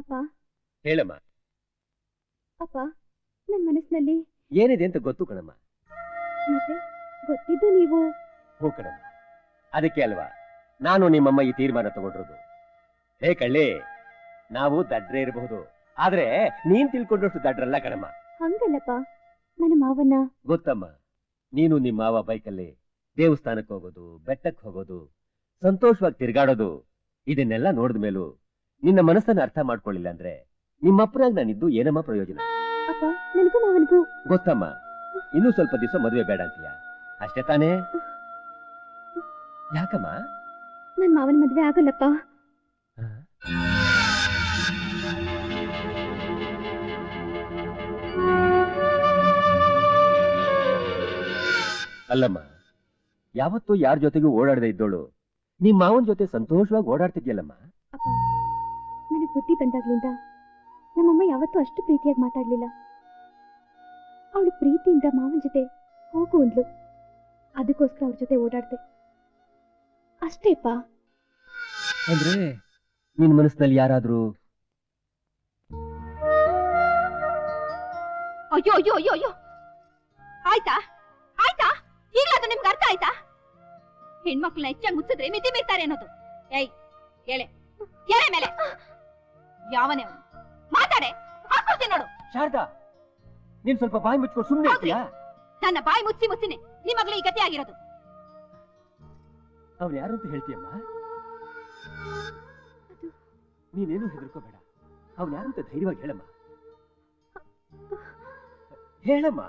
E: ಅಪ್ಪ
C: ಹೇಳಮ್ಮ.
E: ಅಪ್ಪ, ನನ್ ಮನಸ್ಸಿನಲ್ಲಿ
C: ಏನಿದೆ ಅಂತ ಗೊತ್ತು ಕಣಮ್ಮ.
E: ಮತ್ತೆ ಗೊತ್ತಿದ್ದು ನೀವು.
C: ಹೋ ಕಣಮ್ಮ, ಅದಕ್ಕೆ ಅಲ್ವಾ ನಾನು ನಿಮ್ಮಮ್ಮ ಈ ತೀರ್ಮಾನ ತಗೊಂಡಿರೋದು. ಹೇ ಕಳ್ಳಿ, ನಾವು ದಡ್ರೆ ಇರಬಹುದು, ಆದ್ರೆ ನೀನ್ ತಿಳ್ಕೊಂಡಷ್ಟು ದಡ್ರಲ್ಲ ಕಣಮ್ಮ.
E: ಹಂಗಲ್ಲಪ್ಪ, ನನ್ನ ಮಾವನ್ನ.
C: ಗೊತ್ತಮ್ಮ, ನೀನು ನಿಮ್ಮ ಮಾವ ಬೈಕಲ್ಲಿ ದೇವಸ್ಥಾನಕ್ಕೆ ಹೋಗೋದು, ಬೆಟ್ಟಕ್ಕೆ ಹೋಗೋದು, ಸಂತೋಷವಾಗಿ ತಿರ್ಗಾಡೋದು, ಇದನ್ನೆಲ್ಲ ನೋಡಿದ ಮೇಲೂ ನಿನ್ನ ಮನಸ್ಸನ್ನ ಅರ್ಥ ಮಾಡ್ಕೊಳ್ಳಿಲ್ಲ ಅಂದ್ರೆ ನಿಮ್ಮಪ್ಪನಾಗ ನಾನಿದ್ದು ಏನಮ್ಮ ಪ್ರಯೋಜನ?
E: ಅಪ್ಪ, ನನಗೂ ಮಾವನಿಗೂ.
C: ಗೊತ್ತಮ್ಮ, ಇನ್ನೂ ಸ್ವಲ್ಪ ದಿವಸ ಮದುವೆ ಬೇಡ ಅಂತೀಯ, ಅಷ್ಟೇ ತಾನೇ? ಯಾಕಮ್ಮ?
E: ನನ್ ಮಾವನ ಮದ್ವೆ ಆಗಲ್ಲಪ್ಪ.
C: ಅಲ್ಲಮ್ಮ, ಯಾವತ್ತೂ ಯಾರ ಜೊತೆಗೂ ಓಡಾಡದೆ ಇದ್ದೋಳು ನಿಮ್ ಮಾವನ ಜೊತೆ ಸಂತೋಷವಾಗಿ ಓಡಾಡ್ತಿದ್ಯಲ್ಲಮ್ಮ.
E: ಅಪ್ಪ, ನನಗೆ ಬುದ್ಧಿ ಬಂದಾಗ್ಲಿಂದ ನಮ್ಮಮ್ಮ ಯಾವತ್ತೂ ಅಷ್ಟು ಪ್ರೀತಿಯಾಗಿ ಮಾತಾಡ್ಲಿಲ್ಲ. ಅವಳು ಪ್ರೀತಿಯಿಂದ ಮಾವನ ಜೊತೆ ಹೋಗು ಅಂದ್ಲು, ಅದಕ್ಕೋಸ್ಕರ ಅವ್ರ ಜೊತೆ ಓಡಾಡ್ದೆ ಅಷ್ಟೇಪ್ಪ.
C: ಅಂದ್ರೆ ನಿನ್ ಮನಸ್ಸಿನಲ್ಲಿ ಯಾರಾದ್ರೂ?
B: ಅಯ್ಯೋ ಅಯ್ಯೋ ಅಯ್ಯೋ ಅಯ್ಯೋ, ಆಯ್ತಾ ಆಯ್ತಾ? ಈಗಲಾದ್ರೂ ನಿಮ್ಗೆ ಅರ್ಥ ಆಯ್ತಾ? ಹೆಣ್ಮಕ್ಳನ್ನ ಹೆಚ್ಚಾಗಿ ಮುಚ್ಚಿದ್ರೆ ಮಿತಿ ಮೀರ್ತಾರೆ ಅನ್ನೋದು. ಏಯ್, ಎಳೆ ಎಳೆ ಮೇಲೆ ಯಾವನೇ ಅವನು? ಮಾತಾಡೆ, ಹಾಕ್ಕೊಳ್ತೀನಿ ನೋಡು.
C: ಶಾರದಾ, ನೀನ್ ಸ್ವಲ್ಪ ಬಾಯಿ ಮುಚ್ಕೊಂಡು ಸುಮ್ಮನೆ ಇರ್ತೀಯಾ?
B: ನನ್ನ ಬಾಯಿ ಮುಚ್ಚಿ ಮುಚ್ಚಿನೇ ನಿಮ್ಮ ಮಗಳು ಈ ಗತಿ ಆಗಿರೋದು.
C: ಅವ್ನು ಯಾರು ಅಂತ ಹೇಳ್ತೀಯಮ್ಮ? ನೀನೇನು ಹೆದರ್ಕೋಬೇಡ, ಅವ್ನು ಯಾರು ಅಂತ ಧೈರ್ಯವಾಗಿ ಹೇಳಮ್ಮ. ಹೇಳಮ್ಮ.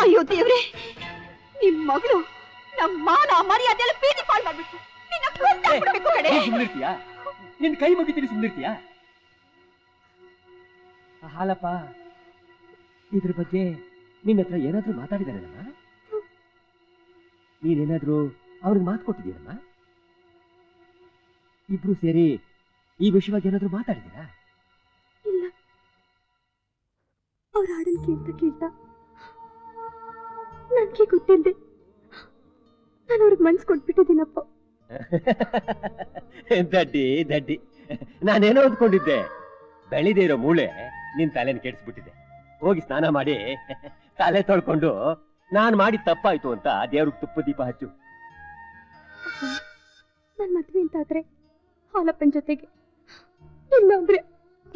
B: ಅಯ್ಯೋ ದೇವ್ರೆ, ನಿಮ್ ಮಗಳು ನಮ್ಮ ಮಾನ ಮರ್ಯಾದೆಲ್ಲ ಬೀದಿ ಪಾಳು ಮಾಡ್ಬಿಟ್ಟು ನಿನ್ನ ಕೊಂದಾಕ್ಬಿಡ್ಬೇಕು ಕಣೆ.
C: ಸುಮ್ಮನಿರ್ತೀಯಾ? ನಿನ್ ಕೈ ಮುಗಿತೀನಿ, ಸುಮ್ಮನಿರ್ತೀಯಾ? ಹಾಲಪ್ಪ, ಇದ್ರ ಬಗ್ಗೆ ನಿನ್ನ ಹತ್ರ ಏನಾದ್ರೂ ಮಾತಾಡಿದಾರೇನಮ್ಮ? ನೀನೇನಾದ್ರೂ ಅವ್ರಿಗೆ ಮಾತು ಕೊಟ್ಟಿದ್ದೀರಮ್ಮ? ಇಬ್ರು ಸೇರಿ ಈ ವಿಷಯವಾಗಿ ಏನಾದ್ರೂ ಮಾತಾಡಿದ್ದೀರಾ?
E: ಇಲ್ಲ, ಅವ್ರ ಹಾಡನ್ ಕೇಳ್ತಾ ಕೇಳ್ತಾ ನನ್ಗೆ ಗೊತ್ತಿಲ್ಲದೆ ನಾನು ಅವ್ರಿಗೆ ಮನ್ಸು ಕೊಟ್ಬಿಟ್ಟಿದ್ದೀನಪ್ಪ.
C: ದಡ್ಡಿ ದಡ್ಡಿ, ನಾನೇನೋ ಅಂದ್ಕೊಂಡಿದ್ದೆ. ಬೆಳಿದೇ ಇರೋ ಮೂಳೆ ನಿನ್ ತಲೆನ ಕೆಡಿಸ್ಬಿಟ್ಟಿದೆ. ಹೋಗಿ ಸ್ನಾನ ಮಾಡಿ ತಲೆ ತೊಳ್ಕೊಂಡು ನಾನ್ ಮಾಡಿ ತಪ್ಪಾಯ್ತು ಅಂತ ದೇವ್ರಿಗೆ ತುಪ್ಪ ದೀಪ ಹಚ್ಚು.
E: ನನ್ ಮದ್ವೆ ಅಂತಾದ್ರೆ ಹಾಲಪ್ಪನ ಜೊತೆಗೆ,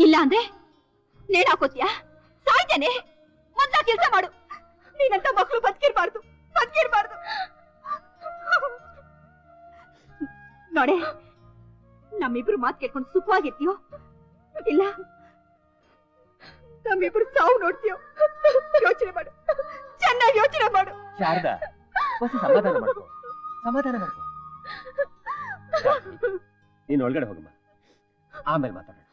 E: ಇಲ್ಲ ಅಂದ್ರೆ
B: ನೇಣ್ ಹಾಕೋತ್ಯಾ? ಸಾಯ್ತೇನೆ. ಮೊದ್ಲ ಕೆಲಸ ಮಾಡು. ನೀನಂತ ಮಕ್ಕಳು ಬದುಕಿರ್ಬಾರ್ದು, ಬದುಕಿರ್ಬಾರ್ದು. ನೋಡೆ, ನಮ್ಮಿಬ್ರು ಮಾತು ಕೇಳ್ಕೊಂಡು ಸುಖವಾಗಿರ್ತೀಯೋ ಇಲ್ಲ ನಮ್ಮಿಬ್ರು ಸಾವು ನೋಡ್ತೀಯೋ? ಯೋಚನೆ ಮಾಡು, ಚೆನ್ನಾಗಿ ಯೋಚನೆ ಮಾಡು.
C: ಶಾರದಾ, ಹೊಸ ಸಮಾಧಾನ ಮಾಡ್ಕೋ, ಸಮಾಧಾನ ಮಾಡ್ಕೋ. ನೀನ್ ಒಳಗಡೆ ಹೋಗಮ್ಮ, ಆಮೇಲೆ ಮಾತಾಡೋಣ.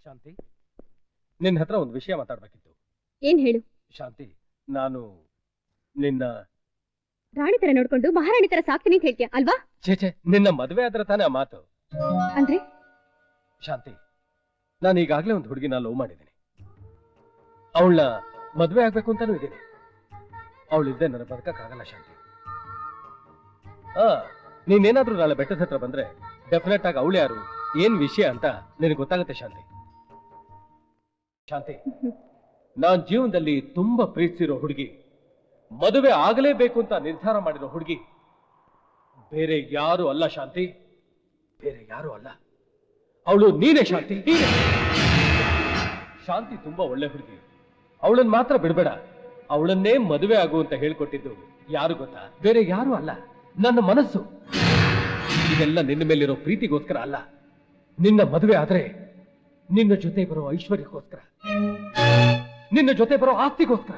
C: ಶಾಂತಿ, ನಿನ್ನ ಹತ್ರ ಒಂದು ವಿಷಯ ಮಾತಾಡ್ಬೇಕಿತ್ತು.
E: ಏನ್ ಹೇಳು?
C: ಶಾಂತಿ, ನಾನು ನಿನ್ನ
E: ರಾಣಿ ತರ ನೋಡ್ಕೊಂಡು ಮಹಾರಾಣಿ ತರ ಸಾಕ್ತೀನಿ ಅಂತ ಹೇಳ್ತೀಯ ಅಲ್ವಾ?
C: ಛೇ, ನಿನ್ನ ಮದುವೆ ಆದ್ರೆ ತಾನೇ ಆ ಮಾತು.
E: ಅಂದ್ರೆ
C: ಶಾಂತಿ, ನಾನು ಈಗಾಗ್ಲೇ ಒಂದು ಹುಡುಗಿನ ಲವ್ ಮಾಡಿದ್ದೀನಿ. ಅವಳನ್ನ ಮದುವೆ ಆಗ್ಬೇಕು ಅಂತಾನೂ ಇದ್ದೀನಿ. ಅವಳಿದ್ದೆ ನನ್ನ ಬದುಕಕ್ಕಾಗಲ್ಲ ಶಾಂತಿ. ನೀನೇನಾದ್ರೂ ನಾಳೆ ಬೆಟ್ಟದ ಹತ್ರ ಬಂದ್ರೆ ಡೆಫಿನೆಟ್ ಆಗಿ ಅವಳು ಯಾರು, ಏನ್ ವಿಷಯ ಅಂತ ನಿನಗೆ ಗೊತ್ತಾಗುತ್ತೆ ಶಾಂತಿ. ಶಾಂತಿ, ನಾನ್ ಜೀವನದಲ್ಲಿ ತುಂಬಾ ಪ್ರೀತಿಸಿರೋ ಹುಡುಗಿ, ಮದುವೆ ಆಗಲೇಬೇಕು ಅಂತ ನಿರ್ಧಾರ ಮಾಡಿರೋ ಹುಡುಗಿ ಬೇರೆ ಯಾರು ಅಲ್ಲ ಶಾಂತಿ, ಬೇರೆ ಯಾರು ಅಲ್ಲ. ಅವಳು ನೀನೇ ಶಾಂತಿ, ನೀನೇ. ಶಾಂತಿ ತುಂಬಾ ಒಳ್ಳೆ ಹುಡುಗಿ, ಅವಳನ್ನ ಮಾತ್ರ ಬಿಡಬೇಡ. ಅವಳನ್ನೇ ಮದುವೆ ಆಗು ಅಂತ ಹೇಳ್ಕೊಟ್ಟಿದ್ದು ಯಾರು ಗೊತ್ತಾ? ಬೇರೆ ಯಾರು ಅಲ್ಲ, ನನ್ನ ಮನಸ್ಸು. ಇದೆಲ್ಲ ನಿನ್ನ ಮೇಲಿರೋ ಪ್ರೀತಿಗೋಸ್ಕರ ಅಲ್ಲ, ನಿನ್ನ ಮದುವೆ ಆದ್ರೆ ನಿನ್ನ ಜೊತೆ ಬರೋ ಐಶ್ವರ್ಯಕ್ಕೋಸ್ಕರ, ನಿನ್ನ ಜೊತೆ ಬರೋ ಆಸ್ತಿಗೋಸ್ಕರ.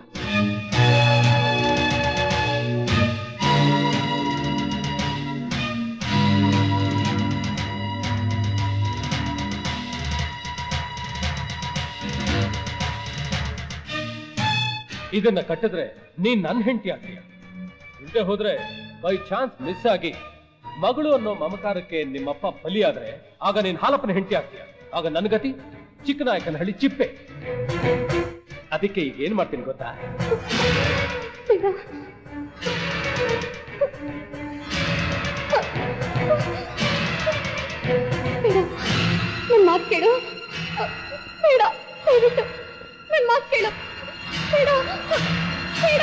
C: ಇದನ್ನ ಕಟ್ಟಿದ್ರೆ ನೀನ್ ನನ್ನ ಹೆಂಡತಿ ಆಗ್ತೀಯ. ಇಲ್ಲದೆ ಹೋದ್ರೆ ಬೈ ಚಾನ್ಸ್ ಮಿಸ್ ಆಗಿ ಮಗಳು ಅನ್ನೋ ಮಮಕಾರಕ್ಕೆ ನಿಮ್ಮಪ್ಪ ಬಲಿಯಾದ್ರೆ ಆಗ ನೀನ್ ಹಾಲಪ್ಪನ ಹೆಂಡತಿ ಆಗ್ತೀಯ. ಆಗ ನನ್ನ ಗತಿ ಚಿಕ್ಕನಾಯಕನಹಳ್ಳಿ ಚಿಪ್ಪೆ. ಅದಕ್ಕೆ ಈಗ ಏನ್ ಮಾಡ್ತೀನಿ ಗೊತ್ತಾ?
E: ನನ್ ಮಾತು ಕೇಳು. ಬೇಡ, ದಯವಿಟ್ಟು ನನ್ ಮಾತು ಕೇಳು. ಬೇಡ, ಬೇಡ.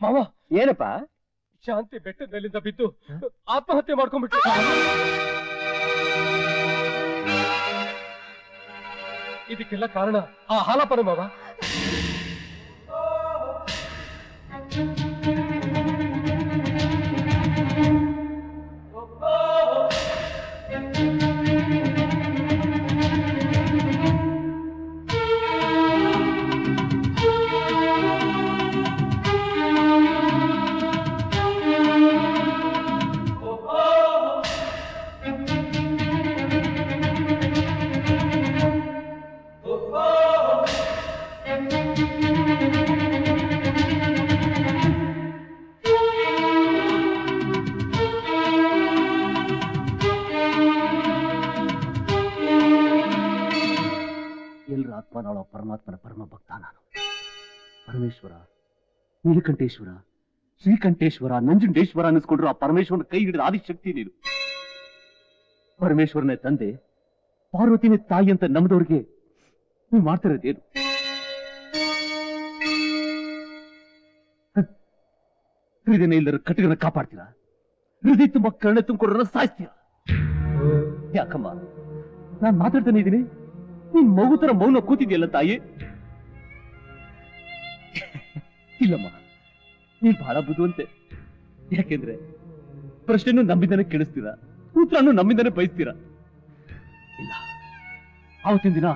E: ಮಾವ, ಏನಪ್ಪ? ಶಾಂತಿ ಬೆಟ್ಟದ ಮೇಲಿಂದ ಬಿದ್ದು ಆತ್ಮಹತ್ಯೆ ಮಾಡ್ಕೊಂಡ್ಬಿಟ್ಟು. ಇದಕ್ಕೆಲ್ಲ ಕಾರಣ ಆ ಹಾಲಪ್ಪನ ಮಾವ.
A: ಎಲ್ಲರ ಆತ್ಮನಾಳೋ ಪರಮಾತ್ಮನ ಪರಮ ಭಕ್ತ ನಾನು. ಪರಮೇಶ್ವರ, ನೀಲಕಂಠೇಶ್ವರ, ಶ್ರೀಕಂಠೇಶ್ವರ, ನಂಜುಂಡೇಶ್ವರ ಅನ್ನಿಸ್ಕೊಂಡ್ರು ಆ ಪರಮೇಶ್ವರನ ಕೈ ಹಿಡಿದ ಆದಿಶಕ್ತಿ ನೀನು. ಪರಮೇಶ್ವರನೇ ತಂದೆ, ಪಾರ್ವತಿನೇ ತಾಯಿ ಅಂತ ನಮ್ಮದವ್ರಿಗೆ ನೀವು ಮಾಡ್ತಿರೋದೇನು? ಹೃದಯನೇ ಇಲ್ಲರ ಕಟ್ಟಿಗನ ಕಾಪಾಡ್ತೀರಾ? ಹೃದಯ ತುಂಬಾ ಕರುಣೆ ತುಂಬಿಕೊಡ್ರ ಸಾಯಿಸ್ತೀರಾ? ಯಾಕಮ್ಮ ನಾನ್ ಮಾತಾಡ್ತಾನೆ ಇದ್ದೀನಿ, ನೀನ್ ಮಗು ತರ ಮೌನ ಕೂತಿದ್ಯಲ್ಲ ತಾಯಿ. ಇಲ್ಲಮ್ಮ, ನೀನ್ ಬಹಳ ಬುದ್ಧಿವಂತೆ. ಯಾಕೆಂದ್ರೆ ಪ್ರಶ್ನೆನೂ ನಮ್ಮಿಂದನೇ ಕೇಳಿಸ್ತೀರಾ, ಉತ್ತರನೂ ನಮ್ಮಿಂದನೇ ಬಯಸ್ತೀರಾ. ಇಲ್ಲ, ಆವತ್ತಿನ ದಿನ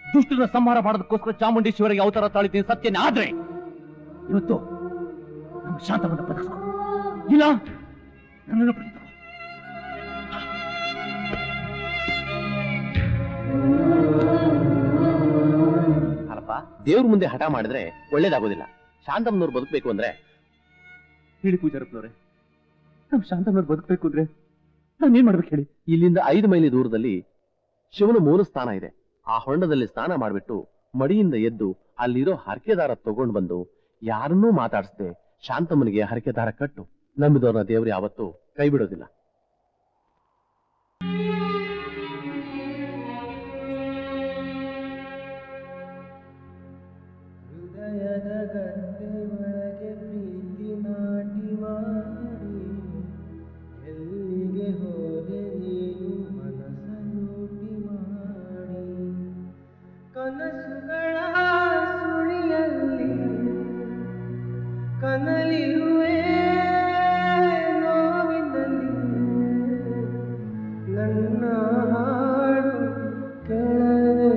A: ದುಷ್ಟನ ಸಂಹಾರ ಮಾಡೋದಕ್ಕೋಸ್ಕರ ಚಾಮುಂಡೇಶ್ವರಿಗೆ ಅವತಾರ ತಾಳಿದ್ದೀನಿ ಸತ್ಯನೇ. ಆದ್ರೆ ಇವತ್ತು ನಮ್ಮ ಶಾಂತವನ್ನ ಬದಲಿಸ್ಕೊ, ಇಲ್ಲ ನನ್ನನ್ನು ಪಡೆದು.
G: ಅಲ್ಲಪ್ಪ, ದೇವ್ರ ಮುಂದೆ ಹಠ ಮಾಡಿದ್ರೆ ಒಳ್ಳೇದಾಗೋದಿಲ್ಲ. ಶಾಂತಮ್ಮನವ್ರು ಬದುಕಬೇಕು ಅಂದ್ರೆ
A: ಹೇಳಿ ಪೂಜಾರಪ್ಪನವ್ರೆ, ನಮ್ ಶಾಂತಮ್ಮನವ್ರು ಬದುಕಬೇಕು ಅಂದ್ರೆ ನಾನೇನ್ ಮಾಡ್ಬೇಕು ಹೇಳಿ?
G: ಇಲ್ಲಿಂದ 5 ಮೈಲಿ ದೂರದಲ್ಲಿ ಶಿವನ ಮೂಲ ಸ್ಥಾನ ಇದೆ. ಆ ಹೊಂಡದಲ್ಲಿ ಸ್ನಾನ ಮಾಡ್ಬಿಟ್ಟು ಮಡಿಯಿಂದ ಎದ್ದು ಅಲ್ಲಿರೋ ಹರಕೆದಾರ ತಗೊಂಡು ಬಂದು ಯಾರನ್ನೂ ಮಾತಾಡಿಸದೆ ಶಾಂತಮ್ಮನಿಗೆ ಹರಕೆದಾರ ಕಟ್ಟು. ನಂಬಿದವ್ರನ್ನ ದೇವ್ರು ಯಾವತ್ತೂ ಕೈ ಬಿಡೋದಿಲ್ಲ.
H: ಹೃದಯದ ಗದ್ದೆ ಒಳಗೆ ಪ್ರೀತಿ ನಾಟಿ ಮಾಡಿ ಎಲ್ಲಿಗೆ ಹೋದೆ ನೀನು ಮನಸ್ಸನ್ನೂಟಿ ಮಾಡಿ ಕನಸುಗಳ ಸುಳಿಯಲ್ಲಿ ಕನಲಿರುವೆ ನೋವಿನಲ್ಲಿ ನನ್ನ ಹಾಡು ಕೇಳದೆ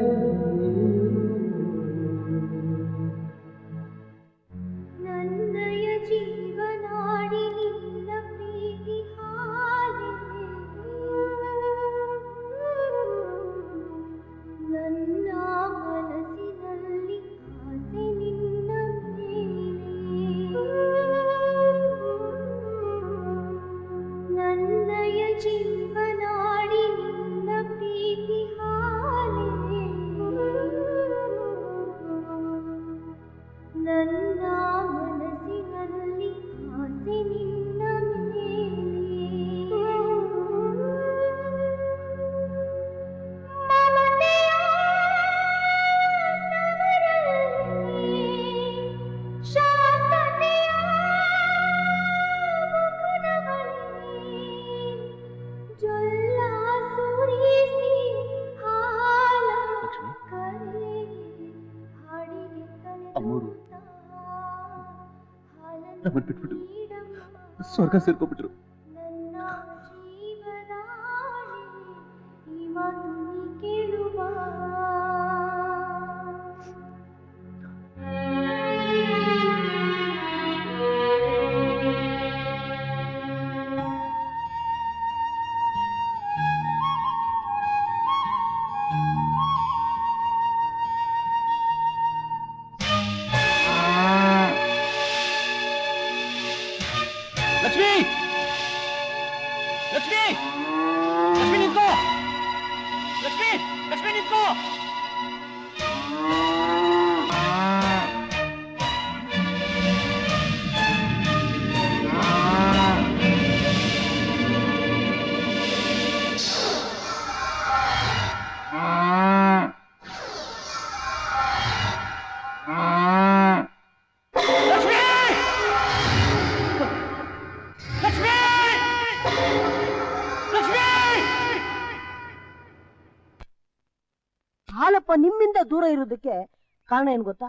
B: ನನ್ನಯ ಜೀವನಾಡಿ ನಿನ್ನ ಪ್ರೀತಿ ಹಾಲೆ ನನ್ನ ಮನಸ್ಸಿನಲ್ಲಿ ಆಸೆ ನಿನ್ನ ಮೇಲೆ ನನ್ನಯ ಜೀವನಾಡಿ ನಿನ್ನ ಪ್ರೀತಿ ಹಾಲೆ ನನ್ನ ಮನಸ್ಸಿನಲ್ಲಿ ಆಸೆ ನಿನ್ನ ಮೇಲೆ ಮಮತೆಯ ತವರಲ್ಲಿ ಶಾಂತತೆಯ ಮುಖದವಳಿ ಜೊಲ್ಲ ಸುರಿಸಿ ಹಾಲ
A: ಲಕ್ಷ್ಮಿ,
B: ಕರೆಗೆ ಹಾಡಿಗೆ
A: ಅಮ್ಮೋರು
B: ಹಾಲನ್ನು
A: ನಮ್ಮನ್ನು ಬಿಟ್ಬಿಟ್ಟು
B: ನೀಡಮ್ಮ.
A: ಸ್ವರ್ಗ ಸೇರ್ಕೊಬಿಟ್ರು.
B: ನನ್ನ ಜೀವದಾಣೆ ಈ ಮಾತು ನೀ ಕೇಳುವ
A: ಲಕ್ಷ್ಮಿ, ಲಕ್ಷ್ಮಿ, ಲಕ್ಷ್ಮಿ ನಿಂತ್ಕೋ, ಲಕ್ಷ್ಮಿ, ಲಕ್ಷ್ಮಿ ನಿಂತ್ಕೋ. ಲಕ್ಷ್ಮಿ, ಲಕ್ಷ್ಮಿ, ಲಕ್ಷ್ಮಿ.
F: ಹಾಲಪ್ಪ ನಿಮ್ಮಿಂದ ದೂರ ಇರೋದಕ್ಕೆ ಕಾರಣ ಏನ್ ಗೊತ್ತಾ?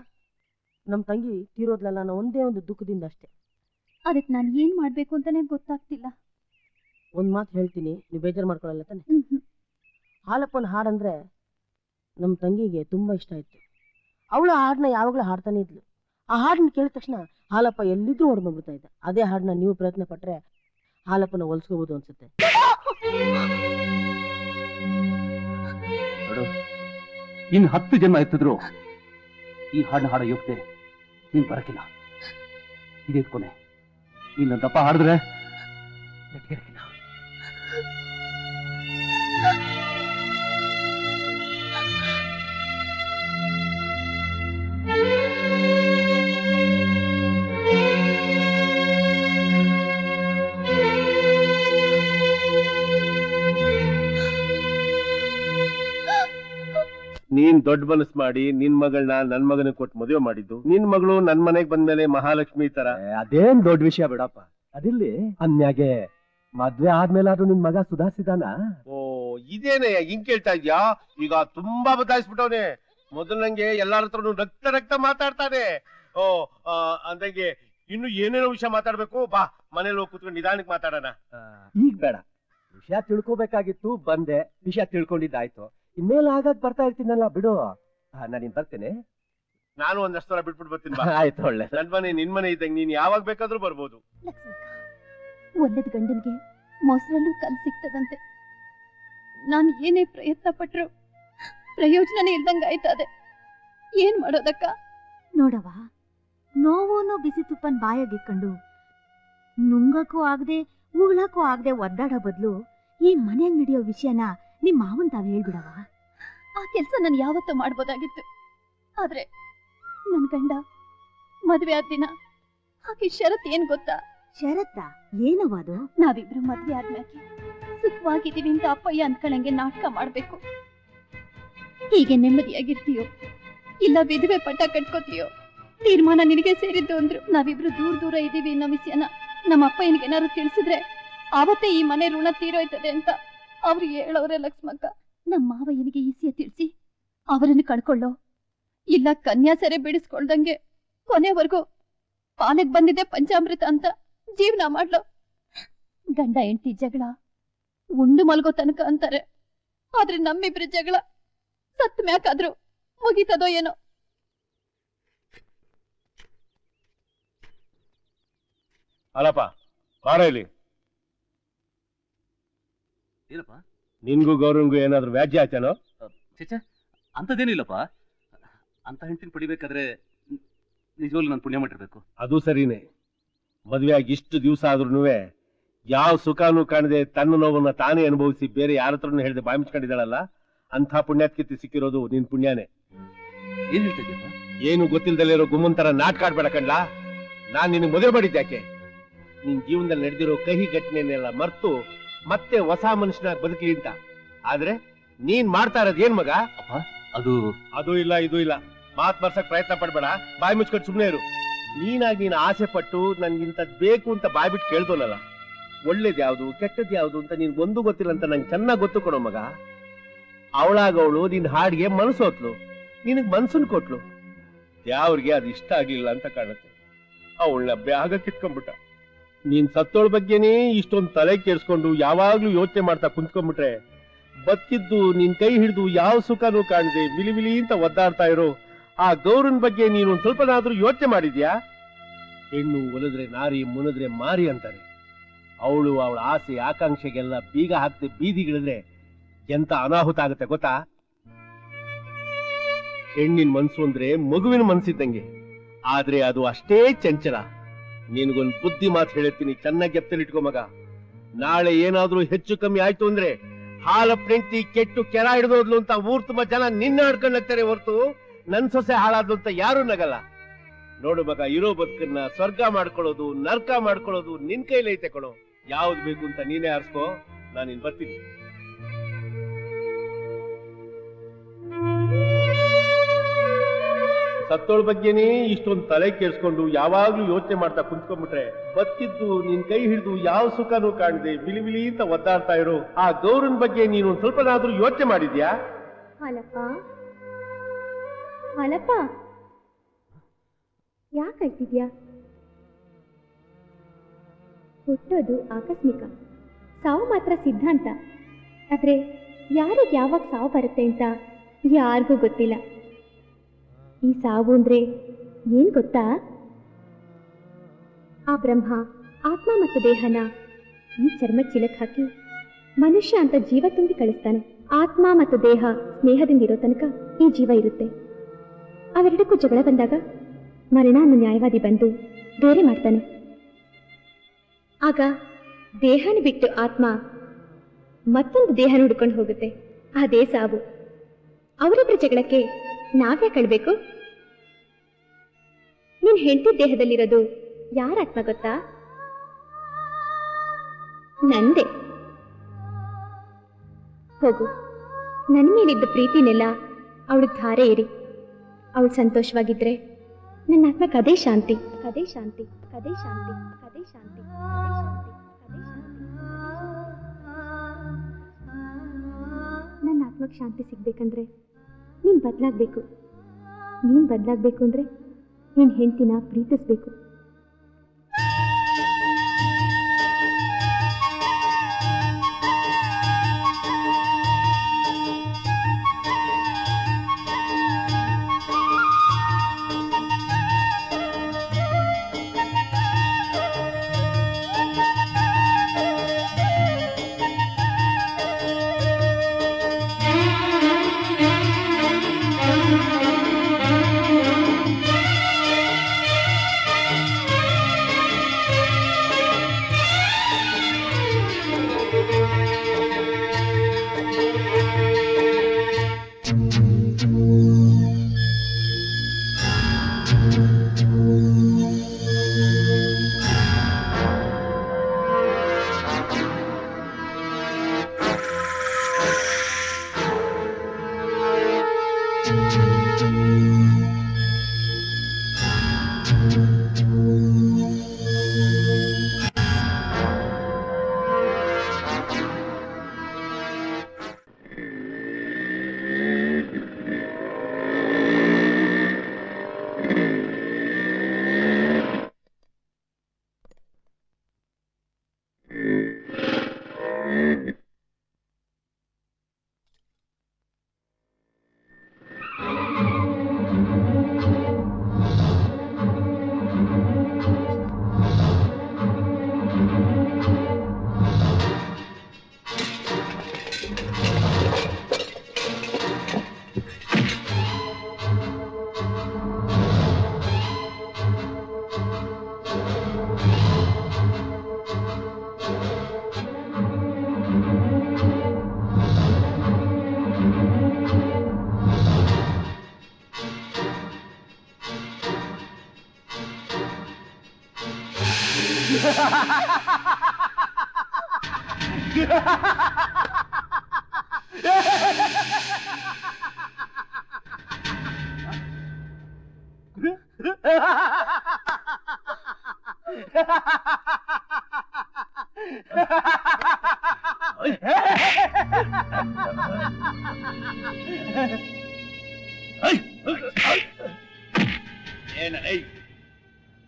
F: ನಮ್ ತಂಗಿ ತೀರೋದ್ಲಲ್ಲ ಅನ್ನೋ ಒಂದೇ ಒಂದು ದುಃಖದಿಂದ ಅಷ್ಟೇ.
B: ಅದಕ್ಕೆ ನಾನು ಏನ್ ಮಾಡ್ಬೇಕು ಅಂತಾನೆ ಗೊತ್ತಾಗ್ತಿಲ್ಲ.
F: ಒಂದ್ ಮಾತು ಹೇಳ್ತೀನಿ, ನೀವು ಬೇಜಾರು ಮಾಡ್ಕೊಳ್ಳಲ್ಲ ತಾನೆ? ಹಾಲಪ್ಪನ ಹಾಡಂದ್ರೆ ನಮ್ ತಂಗಿಗೆ ತುಂಬಾ ಇಷ್ಟ ಇತ್ತು. ಅವಳು ಆ ಹಾಡನ್ನ ಯಾವಾಗಲೂ ಹಾಡ್ತಾನೆ ಇದ್ಲು. ಆ ಹಾಡನ್ನ ಕೇಳಿದ ತಕ್ಷಣ ಹಾಲಪ್ಪ ಎಲ್ಲಿದ್ರೂ ಓಡ್ ಬಂದ್ಬಿಡ್ತಾ ಇದ್ದ. ಅದೇ ಹಾಡನ್ನ ನೀವು ಪ್ರಯತ್ನ ಪಟ್ರೆ ಹಾಲಪ್ಪನ ಹೊಲ್ಸ್ಕೋಬಹುದು ಅನ್ಸುತ್ತೆ.
A: ನೋಡು, ಇನ್ನು 10 ಜನ್ಮ ಎತ್ತಿದ್ರು ಈ ಹಾಡನ್ನ ಹಾಡೋ ಯೋಗ್ಯತೆ ನೀನ್ ಬರಕಿಲ್ಲ. ಇದೇ ಕೊನೆ. ಇನ್ನು ದಪ್ಪ ಹಾಡಿದ್ರೆ ನೆಟ್ಗಿರಕಿಲ್ಲ.
D: ನೀನ್ ದೊಡ್ಡ ಮನಸ್ ಮಾಡಿ ನಿನ್ ಮಗಳನ್ನ ನನ್ ಮಗನಿಗೆ ಕೊಟ್ಟು ಮದುವೆ ಮಾಡಿದ್ದು, ನಿನ್ ಮಗಳು ನನ್ ಮನೆಗ್ ಬಂದ್ಮೇಲೆ ಮಹಾಲಕ್ಷ್ಮಿ ತರ.
C: ಅದೇನ್ ದೊಡ್ಡ ವಿಷಯ ಬಿಡಪ್ಪ. ಅದಿರ್ಲಿ, ಅಂದ್ಮ್ಯಾಗೆ ಮದ್ವೆ ಆದ್ಮೇಲಾದ್ರೂ ನಿನ್ ಮಗ ಸುಧಾರಿಸಿದಾನ?
D: ಓ, ಇದೇನೆ ಹಿಂಗ್ ಕೇಳ್ತಾ ಇದ್ಯಾ? ಈಗ ತುಂಬಾ ಬದಲಾಯಿಸ್ಬಿಟ್ಟವನೆ. ಮೊದಲು ನಂಗೆ ಎಲ್ಲಾರ ಹತ್ರನು ರಕ್ತ ರಕ್ತ ಮಾತಾಡ್ತಾನೆ. ಓ, ಅಂದಂಗೆ ಇನ್ನು ಏನೇನೋ ವಿಷಯ ಮಾತಾಡ್ಬೇಕು. ಬಾ, ಮನೇಲಿ ಹೋಗಿ ಕೂತ್ಕೊಂಡು ನಿಧಾನಕ್ಕೆ ಮಾತಾಡೋಣ.
C: ಈಗ ಬೇಡ, ವಿಷಯ ತಿಳ್ಕೊಬೇಕಾಗಿತ್ತು, ಬಂದೆ, ವಿಷಯ ತಿಳ್ಕೊಂಡಿದ್ದಾಯ್ತು. ಇನ್ಮೇಲೆ ಆಗಾಗ ಬರ್ತಾ ಇರ್ತೀನಲ್ಲ, ಬಿಡು. ನಾನಿನ್ ಬರ್ತೇನೆ.
D: ನಾನು ಒಂದಷ್ಟು ಸಲ ಬಿಟ್ಬಿಟ್ಟು ಬರ್ತೀನಿ. ಬಾ.
C: ಆಯ್ತು, ಒಳ್ಳೆ.
D: ನನ್ ಮನೆ ನಿನ್ ಮನೆ ಇದ್ದಂಗೆ ನೀನ್ ಯಾವಾಗ ಬೇಕಾದ್ರೂ ಬರ್ಬೋದು.
B: ಒಳ್ಳೆದ ಗಂಡನ್ಗೆ ಮೊಸರಲ್ಲೂ ಕಲ್ ಸಿಗ್ತದಂತೆ. ನಾನು ಏನೇ ಪ್ರಯತ್ನ ಪಟ್ರು ಪ್ರಯೋಜನನೇ ಇಲ್ದಂಗ ಆಯ್ತದೆ. ಏನ್ ಮಾಡೋದಕ್ಕ?
I: ನೋಡವ, ನೋವೂನು ಬಿಸಿ ತುಪ್ಪನ್ ಬಾಯಾಗಿಕ್ಕೊಂಡು ನುಂಗಕ್ಕೂ ಆಗದೆ ಉಗ್ಳಕ್ಕೂ ಆಗದೆ ಒದ್ದಾಡೋ ಬದಲು ಈ ಮನೆಯಾಗ ನಡೆಯೋ ವಿಷಯನ ನಿಮ್ ಮಾವನ್ ತಾವ್ ಹೇಳ್ಬಿಡವ.
B: ಆ ಕೆಲ್ಸ ನಾನು ಯಾವತ್ತೂ ಮಾಡ್ಬೋದಾಗಿತ್ತು. ಆದ್ರೆ ನನ್ ಗಂಡ ಮದ್ವೆ ಆದ ದಿನ ಹಾಗೆ ಷರತ್ ಏನ್ ಗೊತ್ತಾ?
I: ಶರತ್ತ ಏನವ ಅದು?
B: ನಾವಿಬ್ರು ಮದ್ವೆ ಆದ್ಮ್ಯಾಕೆ ಸುಖವಾಗಿದ್ದೀವಿ ಅಂತ ಅಪ್ಪಯ್ಯ ಅಂದ್ಕೊಳ್ಳಂಗೆ ನಾಟಕ ಮಾಡ್ಬೇಕು. ಹೀಗೆ ನೆಮ್ಮದಿಯಾಗಿರ್ತೀಯೋ ಇಲ್ಲ ವಿಧವೆ ಪಟ್ಟ ಕಟ್ಕೋತೀಯೋ ತೀರ್ಮಾನ ನಿನಗೆ ಸೇರಿದ್ದು ಅಂದ್ರು. ನಾವಿಬ್ರು ದೂರ ದೂರ ಇದ್ದೀವಿ ಅನ್ನೋ ವಿಷಯನ ನಮ್ಮ ಅಪ್ಪಯ್ಯನಿಗೆ ಏನಾದ್ರು ತಿಳಿಸಿದ್ರೆ ಆವತ್ತೇ ಈ ಮನೆ ಋಣ ತೀರೋಯ್ತದೆ ಅಂತ ಅವ್ರು ಹೇಳೋರೆ. ಲಕ್ಷ್ಮಕ್ಕ, ನಮ್ಮ ಮಾವಯ್ಯನಿಗೆ ಈಸಿಯ ತಿಳಿಸಿ ಅವರನ್ನು ಕಳ್ಕೊಳ್ಳೋ ಇಲ್ಲ ಕನ್ಯಾಸರೆ ಬಿಡಿಸ್ಕೊಳ್ದಂಗೆ ಕೊನೆವರೆಗೂ ಪಾಲಕ್ ಬಂದಿದೆ ಪಂಚಾಮೃತ ಅಂತ ಜೀವನ ಮಾಡ್ಲೋ. ಗಂಡ ಹೆಂಡತಿ ಜಗಳ ಉಂಡು ಮಲ್ಗೋ ತನಕ ಅಂತಾರೆ, ಆದ್ರೆ ನಮ್ಮಿಬ್ರ ಜಗಳ ಸತ್ ಮ್ಯಾಕಾದ್ರೂ ಮುಗೀತದೋ ಏನೋ.
D: ಅಲ್ಲಪ್ಪ ಬಾರ ಇಲ್ಲಿ.
A: ಏನಪ್ಪ?
D: ನಿನ್ಗೂ ಗೌರವನ್ಗೂ ಏನಾದ್ರು ವ್ಯಾಜ್ಯ ಆಯ್ತೇನೋ?
A: ಚೇಚೆ ಅಂಥದ್ದೇನಿಲ್ಲಪ್ಪ. ಅಂತ ಹೆಂಡತಿನ ಪಡಿಬೇಕಾದ್ರೆ ನಿಜವಾಗ್ಲೂ ನಾನು ಪುಣ್ಯ ಮಾಡಿರ್ಬೇಕು.
D: ಅದು ಸರಿನೇ. ಮದುವೆ ಆಗಿ ಇಷ್ಟು ದಿವಸ ಆದ್ರೂ ಯಾವ ಸುಖನೂ ಕಾಣದೆ ತನ್ನ ನೋವನ್ನ ತಾನೇ ಅನುಭವಿಸಿ ಬೇರೆ ಯಾರ ಹತ್ರನೂ ಹೇಳಿದೆ ಬಾಯಿ ಮುಚ್ಕೊಂಡಿದ್ದಾಳಲ್ಲ, ಅಂಥ ಪುಣ್ಯಾತ್ಕಿತಿ ಸಿಕ್ಕಿರೋದು ನಿನ್ ಪುಣ್ಯನೇ.
A: ಏನ್ ಹೇಳ್ತಾ ಇದೀಯಪ್ಪ?
D: ಏನು ಗೊತ್ತಿಲ್ದಲ್ಲಿರೋ ಗುಮ್ಮಂತರ ನಾಟಕ ಆಡ್ಬೇಡ ಕಣ್ಲಾ. ನಾನ್ ನಿನಗೆ ಮದುವೆ ಮಾಡಿದ್ಯಾಕೆ? ನಿನ್ ಜೀವನದಲ್ಲಿ ನಡೆದಿರೋ ಕಹಿ ಘಟನೆನೆಲ್ಲ ಮರ್ತು ಮತ್ತೆ ಹೊಸ ಮನುಷ್ಯನಾಗಿ ಬದುಕಲಿ ಅಂತ. ಆದ್ರೆ ನೀನ್ ಮಾಡ್ತಾ ಇರೋದು ಏನ್ ಮಗ?
A: ಅಪ್ಪ ಅದು
D: ಅದು ಇಲ್ಲ ಇದು ಇಲ್ಲ ಮಾತ್ ಬರ್ಸಕ್ ಪ್ರಯತ್ನ ಪಡ್ಬೇಡ, ಬಾಯಿ ಮುಚ್ಕೊಂಡು ಸುಮ್ನೆ ಇರು. ನೀನಾಗಿ ನೀನು ಆಸೆ ಪಟ್ಟು ನನ್ಗಿಂತದ್ ಬೇಕು ಅಂತ ಬಾಯ್ ಬಿಟ್ಟು ಕೇಳ್ದೋನಲ್ಲ, ಒಳ್ಳೇದ್ ಯಾವ್ದು ಕೆಟ್ಟದ್ ಯಾವ್ದು ಅಂತ ನೀನ್ ಒಂದು ಗೊತ್ತಿಲ್ಲ ಅಂತ ನಂಗೆ ಚೆನ್ನಾಗ್ ಗೊತ್ತು ಕೊಡೋ ಮಗ. ಅವಳಾಗವಳು ನಿನ್ ಹಾಡಿಗೆ ಮನಸ್ಸು ಹೊತ್ಲು, ನಿನಗ್ ಮನ್ಸನ್ ಕೊಟ್ಲು. ಯಾವ್ರಿಗೆ ಅದು ಇಷ್ಟ ಆಗ್ಲಿಲ್ಲ ಅಂತ ಕಾಣುತ್ತೆ, ಅವಳನ್ನ ಬ್ಯಾಗ ಕಿತ್ಕೊಂಡ್ಬಿಟ್ಟ. ನೀನ್ ಸತ್ತೋಳ ಬಗ್ಗೆನೇ ಇಷ್ಟೊಂದು ತಲೆ ಕೇಳಿಸ್ಕೊಂಡು ಯಾವಾಗ್ಲೂ ಯೋಚನೆ ಮಾಡ್ತಾ ಕುಂತ್ಕೊಂಡ್ಬಿಟ್ರೆ ಬದುಕಿದ್ದು ನಿನ್ ಕೈ ಹಿಡಿದು ಯಾವ ಸುಖನೂ ಕಾಣದೆ ವಿಲಿ ವಿಲಿ ಅಂತ ಒದ್ದಾಡ್ತಾ ಇರೋ ಆ ಗೌರನ್ ಬಗ್ಗೆ ನೀನು ಒಂದ್ ಸ್ವಲ್ಪನಾದ್ರೂ ಯೋಚನೆ ಮಾಡಿದ್ಯಾ? ಹೆಣ್ಣು ಒಲಿದ್ರೆ ನಾರಿ, ಮುನಿದ್ರೆ ಮಾರಿ ಅಂತಾರೆ. ಅವಳು ಅವಳ ಆಸೆ ಆಕಾಂಕ್ಷೆಗೆಲ್ಲ ಬೀಗ ಹಾಕ್ತೆ ಬೀದಿಗಿಳಿದ್ರೆ ಎಂತ ಅನಾಹುತ ಆಗುತ್ತೆ ಗೊತ್ತಾ? ಹೆಣ್ಣಿನ ಮನ್ಸು ಅಂದ್ರೆ ಮಗುವಿನ ಮನ್ಸಿದ್ದಂಗೆ, ಆದ್ರೆ ಅದು ಅಷ್ಟೇ ಚಂಚಲ. ನಿನ್ಗೊಂದು ಬುದ್ಧಿ ಮಾತು ಹೇಳಿರ್ತೀನಿ, ಚೆನ್ನಾಗಿ ಎತ್ತಲಿಟ್ಕೋ ಮಗ. ನಾಳೆ ಏನಾದ್ರೂ ಹೆಚ್ಚು ಕಮ್ಮಿ ಆಯ್ತು ಅಂದ್ರೆ ಹಾಲಪ್ನೆಂಟಿ ಕೆಟ್ಟು ಕೆರ ಹಿಡಿದೋದ್ಲು ಅಂತ ಊರ್ ತುಂಬಾ ಜನ ನಿನ್ನ ಆಡ್ಕೊಂಡು ಹೋಗ್ತಾರೆ ಹೊರತು ನನ್ ಸೊಸೆ ಹಾಳಾದ್ಲು ಅಂತ ಯಾರು ನಗಲ್ಲ. ನೋಡು ಮಗ, ಇರೋ ಬದುಕನ್ನ ಸ್ವರ್ಗ ಮಾಡ್ಕೊಳ್ಳೋದು ನರ್ಕ ಮಾಡ್ಕೊಳ್ಳೋದು ನಿನ್ ಕೈಲಿ ಐತೆ ಕೊಡೋ. ಯಾವ್ದು ಬೇಕು ಅಂತ ನೀನೇ ಆರಿಸ್ಕೋ, ನಾನು ಇನ್ ಬರ್ತೀನಿ. ಸತ್ತೋಳ ಬಗ್ಗೆನೇ ಇಷ್ಟೊಂದು ತಲೆ ಕೇಳಿಸ್ಕೊಂಡು ಯಾವಾಗ್ಲೂ ಯೋಚನೆ ಮಾಡ್ತಾ ಕುಂತ್ಕೊಂಡ್ಬಿಟ್ರೆ ಬದುಕಿದ್ದು ನಿನ್ ಕೈ ಹಿಡಿದು ಯಾವ ಸುಖನೂ ಕಾಣದೆ ವಿಲಿ ವಿಲಿ ಅಂತ ಒದ್ದಾಡ್ತಾ ಇರೋ ಆ ಗೌರನ್ ಬಗ್ಗೆ ನೀನು ಒಂದ್ ಸ್ವಲ್ಪನಾದ್ರೂ ಯೋಚನೆ ಮಾಡಿದ್ಯಾ?
E: ಹಾಲಪ್ಪ ಹಾಲಪ್ಪ, ಯಾಕಾಯ್ತಿದ್ಯಾ? ಹುಟ್ಟೋದು ಆಕಸ್ಮಿಕ, ಸಾವು ಮಾತ್ರ ಸಿದ್ಧಾಂತ. ಆದ್ರೆ ಯಾರಿಗೆ ಯಾವಾಗ ಸಾವು ಬರುತ್ತೆ ಅಂತ ಯಾರಿಗೂ ಗೊತ್ತಿಲ್ಲ. ಈ ಸಾವು ಅಂದ್ರೆ ಏನ್ ಗೊತ್ತಾ? ಆ ಬ್ರಹ್ಮ ಆತ್ಮ ಮತ್ತು ದೇಹನ ಈ ಚರ್ಮ ಚಿಲಕ್ ಹಾಕಿ ಮನುಷ್ಯ ಅಂತ ಜೀವ ತುಂಬಿ ಕಳಿಸ್ತಾನೆ. ಆತ್ಮ ಮತ್ತು ದೇಹ ಸ್ನೇಹದಿಂದ ಇರೋ ತನಕ ಈ ಜೀವ ಇರುತ್ತೆ. ಅವೆರಡಕ್ಕೂ ಜಗಳ ಬಂದಾಗ ಮರಣ ಅನ್ನೋ ನ್ಯಾಯವಾದಿ ಬಂದು ಬೇರೆ ಮಾಡ್ತಾನೆ. ಆಗ ದೇಹನ ಬಿಟ್ಟು ಆತ್ಮ ಮತ್ತೊಂದು ದೇಹನ ಹುಡ್ಕೊಂಡು ಹೋಗುತ್ತೆ. ಅದೇ ಸಾವು. ಅವರಿಬ್ಬರ ಜಗಳಕ್ಕೆ ನಾವ್ಯಾ ಕಳ್ಬೇಕು? ನಿನ್ ಹೆಂಡತಿ ದೇಹದಲ್ಲಿರೋದು ಯಾರ ಆತ್ಮ ಗೊತ್ತಾ? ನಂದೇ. ಹೋಗು, ನನ್ನ ಮೇಲಿದ್ದ ಪ್ರೀತಿನೆಲ್ಲ ಅವಳು ಧಾರೆ ಏರಿ. ಅವಳು ಸಂತೋಷವಾಗಿದ್ರೆ ನನ್ನ ಆತ್ಮಕ್ಕೆ ಅದೇ ಶಾಂತಿ, ಅದೇ ಶಾಂತಿ, ಅದೇ ಶಾಂತಿ, ಅದೇ ಶಾಂತಿ, ಅದೇ ಶಾಂತಿ, ಅದೇ ಶಾಂತಿ. ನನ್ನ ಆತ್ಮಕ್ಕೆ ಶಾಂತಿ ಸಿಗ್ಬೇಕಂದ್ರೆ ನೀನ್ ಬದಲಾಗಬೇಕು. ನೀನ್ ಬದಲಾಗಬೇಕು ಅಂದ್ರೆ ನಿನ್ ಹೆಂಡತಿನ ಪ್ರೀತಿಸ್ಬೇಕು.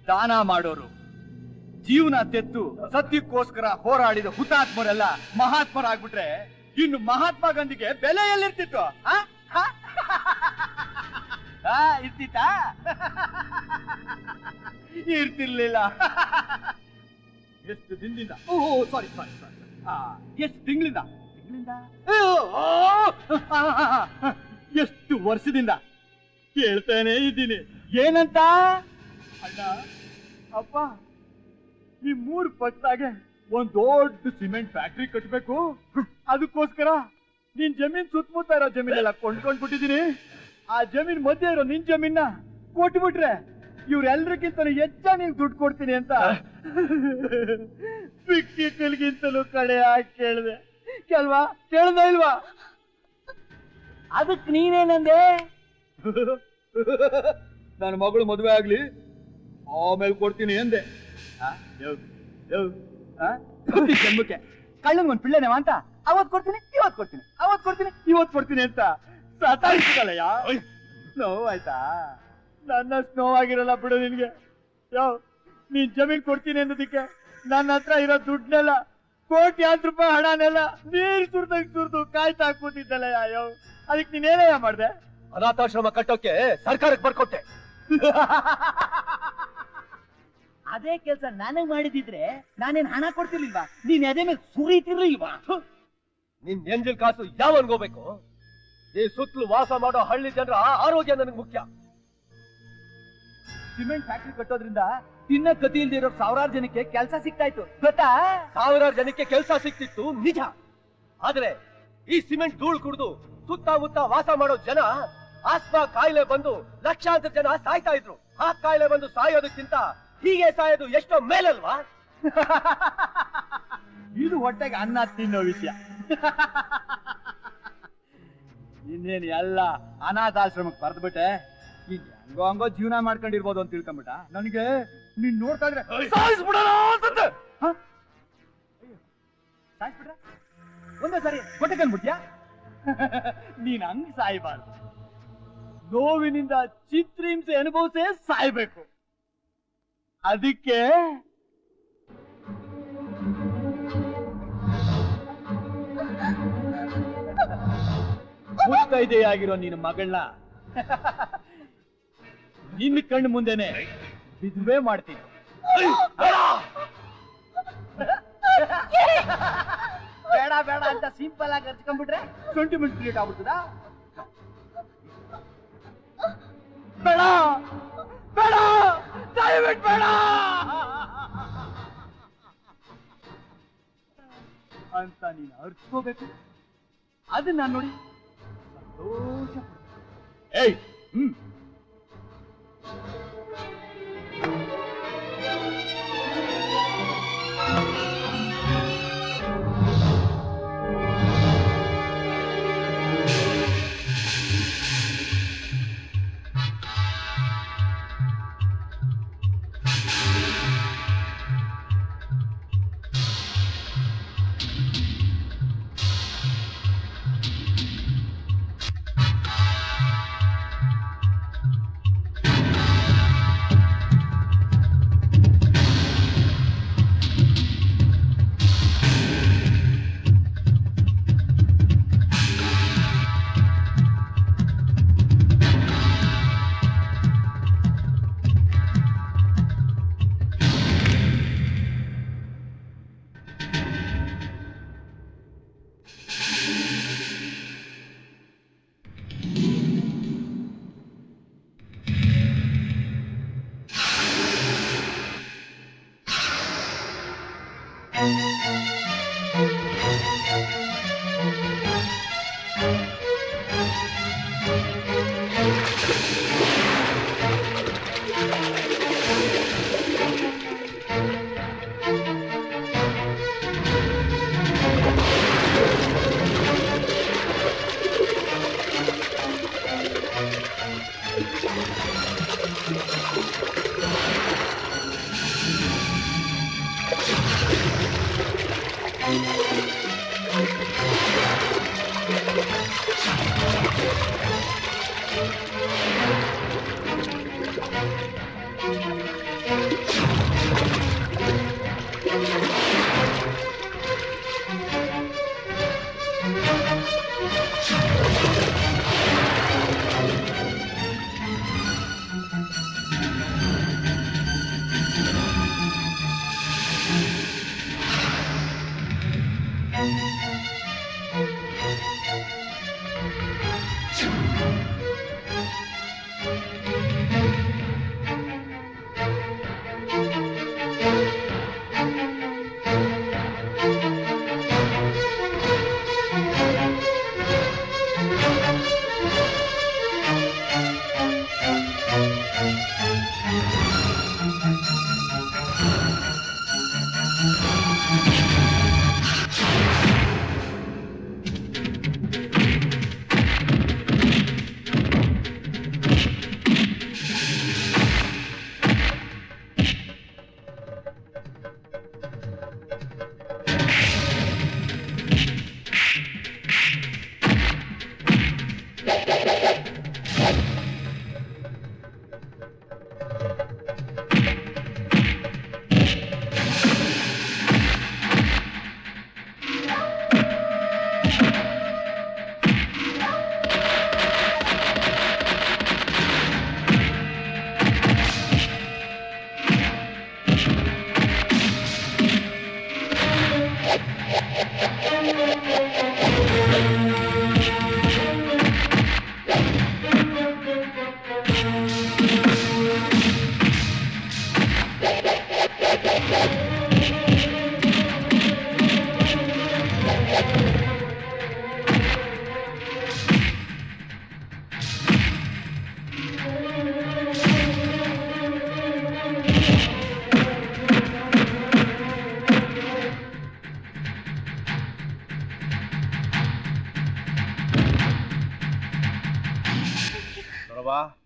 J: ದಾನ ಮಾಡೋರು, ಜೀವನ ತೆತ್ತು ಸತ್ಯಕ್ಕೋಸ್ಕರ ಹೋರಾಡಿದ ಹುತಾತ್ಮರೆಲ್ಲ ಮಹಾತ್ಮರಾಗ್ಬಿಟ್ರೆ ಇನ್ನು ಮಹಾತ್ಮ ಗಾಂಧಿಗೆ ಬೆಲೆ ಎಲ್ಲಿರ್ತಿತ್ತು? ಇರ್ತಿತ್ತ? ಇರ್ತಿರ್ಲಿಲ್ಲ. ಎಷ್ಟು ದಿನದಿಂದ, ಸಾರಿ ಸಾರಿ ಸಾರಿ, ಎಷ್ಟು ತಿಂಗಳಿಂದ ಎಷ್ಟು ವರ್ಷದಿಂದ ಕೇಳ್ತಾನೆ ಇದ್ದೀನಿ. ಏನಂತ? ಅಣ್ಣ, ಅಪ್ಪ, ಈ 3 ಪಕ್ಕದಾಗೆ ಒಂದ್ ದೊಡ್ಡ ಸಿಮೆಂಟ್ ಫ್ಯಾಕ್ಟ್ರಿ ಕಟ್ಬೇಕು, ಅದಕ್ಕೋಸ್ಕರ ನಿನ್ ಜಮೀನ್ ಸುತ್ತಮುತ್ತ ಇರೋ ಜಮೀನೆಲ್ಲ ಕೊಂಡ್ಕೊಂಡ್ಬಿಟ್ಟಿದೀನಿ. ಆ ಜಮೀನ್ ಮಧ್ಯೆ ಇರೋ ನಿನ್ ಜಮೀನ ಕೊಟ್ಬಿಟ್ರೆ ಇವ್ರೆಲ್ರಿಗಿಂತ ಹೆಚ್ಚಾಗಿ ನೀನ್ ದುಡ್ಡು ಕೊಡ್ತೀನಿ ಅಂತ ಪಿಕ್ಕಿಲ್ಗಿಂತಲೂ ಕಡೆ ಹಾಕಿ ಕೇಳ್ದೆ. ಕೇಳ್ದ ಇಲ್ವಾ? ಅದಕ್ ನೀನೇನಂದೆ? ನನ್ನ ಮಗಳು ಮದುವೆ ಆಗ್ಲಿ ಆಮೇಲೆ ಕೊಡ್ತೀನಿ ಅಂದೆ. ಜನ್ಮಕ್ಕೆ ಕಳ್ಳನ್ ಒಂದ್ ಪಿಳ್ಳೆನೇವ ಅಂತ ಅವತ್ ಕೊಡ್ತೀನಿ ಇವತ್ ಕೊಡ್ತೀನಿ, ಅವತ್ ಕೊಡ್ತೀನಿ ಇವತ್ ಕೊಡ್ತೀನಿ ಅಂತ ಸತಾಯಿಸಿದಲ್ಲಯ್ಯ. ನೋವಾಯ್ತಾ? ನನ್ನಷ್ಟು ನೋವಾಗಿರಲ್ಲ ಬಿಡು ನಿನ್ಗೆ. ನೀನ್ ಜಮೀನ್ ಕೊಡ್ತೀನಿ ಅನ್ನೋದಕ್ಕೆ ನನ್ನ ಹತ್ರ ಇರೋ ದುಡ್ಡನ್ನೆಲ್ಲ, ಕೋಟ್ಯಾಂತರ ರೂಪಾಯಿ ಹಣನೆಲ್ಲ ನೀರು ಸುರಿದು ಕಾಯ್ತಾ ಕೂತಿದ್ದಲ್ಲಯ್ಯ. ಅದಕ್ಕೆ ನೀನೇನಯ್ಯ ಮಾಡ್ದೆ?
C: ಅನಾಥಾಶ್ರಮ ಕಟ್ಟೋಕೆ ಸರ್ಕಾರಕ್ಕೆ ಬರ್ಕೊಟ್ಟೆ.
J: ಅದೇ ಕೆಲ್ಸ ನನಗ್ ಮಾಡಿದಿದ್ರೆ ನಾನೇನ್ ಹಣ ಕೊಡ್ತಿರ್ಲಿಲ್ವಾ? ನೀನ್ ಎದೆ ಮೇಲೆ ಸುರಿತಿರ್ಲಿಲ್ವಾ?
C: ನಿನ್ ಎಂಜಿಲ್ ಕಾಸು ಯಾವನ್ಗೋಬೇಕು? ಈ ಸುತ್ತಲೂ ವಾಸ ಮಾಡೋ ಹಳ್ಳಿ ಜನರ ಆರೋಗ್ಯ ನನಗೆ ಮುಖ್ಯ.
J: ಸಿಮೆಂಟ್ ಫ್ಯಾಕ್ಟ್ರಿ ಕಟ್ಟೋದ್ರಿಂದ ತಿನ್ನ ಗತಿ ಇಲ್ದೇ ಇರೋ ಸಾವಿರಾರು ಜನಕ್ಕೆ ಕೆಲಸ ಸಿಗ್ತಾ ಇತ್ತು, ಗೊತ್ತಾ?
C: ಸಾವಿರಾರು ಜನಕ್ಕೆ ಕೆಲಸ ಸಿಗ್ತಿತ್ತು ನಿಜ. ಆದ್ರೆ ಈ ಸಿಮೆಂಟ್ ಧೂಳು ಕುಡಿದು ಸುತ್ತಮುತ್ತ ವಾಸ ಮಾಡೋ ಜನ ಆಸ್ಮಾ ಕಾಯಿಲೆ ಬಂದು ಲಕ್ಷಾಂತರ ಜನ ಸಾಯ್ತಾ ಇದ್ರು. ಆ ಕಾಯಿಲೆ ಬಂದು ಸಾಯೋದಕ್ಕಿಂತ ಹೀಗೆ ಸಾಯೋದು ಎಷ್ಟೋ ಮೇಲಲ್ವಾ?
J: ಇದು ಹೊಟ್ಟೆಗೆ ಅನ್ನ ತಿನ್ನೋ ವಿಷಯ. ಇನ್ನೇನು ಎಲ್ಲ ಅನಾಥಾಶ್ರಮಕ್ಕೆ ಬರೆದ್ಬಿಟ್ಟೆ. ಹಂಗೋ ಹಂಗೋ ಜೀವನ ಮಾಡ್ಕೊಂಡಿರ್ಬೋದು ಅಂತ ತಿಳ್ಕೊಂಬಿಟ್ಟ. ನನಗೆ ನೀನ್ ನೋಡ್ತಾ ಇದ್ರೆ ಸಾಯಿಸ್ಬಿಡೋಣ ಅಂತಂದೆ. ಸಾಯಿಸ್ಬಿಟ್ರೆ ಒಂದೇ ಸರಿ ಹೊಟ್ಟೆ ಕಂಡ್ಬಿಟ್ಯಾ? ನೀನ್ ಹಂಗ್ ಸಾಯ್ಬಾರ್ದು. ನೋವಿನಿಂದ ಚಿತ್ರಹಿಂಸೆ ಅನುಭವಿಸೇ ಸಾಯ್ಬೇಕು. ಅದಕ್ಕೆ ಮುತ್ತೈದೆಯಾಗಿರೋ ನಿನ್ನ ಮಗಳನ್ನ ನಿನ್ನ ಕಣ್ಣು ಮುಂದೆನೆ ವಿಧವೆ ಮಾಡ್ತೀನಿ. ಬೇಡ ಬೇಡ ಅಂತ ಸಿಂಪಲ್ ಆಗಿ ಹರ್ಚ್ಕೊಂಡ್ಬಿಟ್ರೆ ಸೆಂಟಿಮೆಂಟ್ ಕ್ರಿಯೇಟ್ ಆಗ್ಬಿಡ್ತದ? ಬೇಡ ಬೇಡ, ದಯವಿಟ್ಟು ಬೇಡ ಅಂತ ನೀನು ಅರ್ಚ್ಕೋಬೇಕು. ಅದನ್ನ ನೋಡಿ ಸಂತೋಷ ಪಡ್ತೀನಿ. ಏಯ್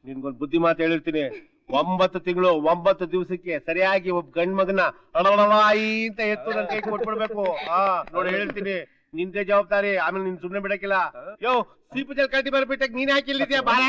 D: ನಿನ್ಗೊಂದು ಬುದ್ಧಿ ಮಾತು ಹೇಳಿರ್ತೀನಿ. 9 ತಿಂಗಳು 9 ದಿವಸಕ್ಕೆ ಸರಿಯಾಗಿ ಒಬ್ಬ ಗಂಡ್ ಮಗನ ಅಳವಳವಾಯಿ ಅಂತ ಎತ್ತು ನನ್ನ ಕೈ ಕೊಟ್ಬಿಡ್ಬೇಕು. ನೋಡಿ ಹೇಳ್ತೀನಿ, ನಿಂದೆ ಜವಾಬ್ದಾರಿ. ಆಮೇಲೆ ನಿನ್ ಸುಮ್ನೆ ಬಿಡಕ್ಕಿಲ್ಲ. ಯೋ ಸಿಪು ಜಲ್ ಕಟ್ಟಿ ಬರ್ಬಿಟ್ಟೆ ನೀನ್ ಯಾಕೆ ಇಲ್ಲಿದ್ಯಾ? ಬಾರ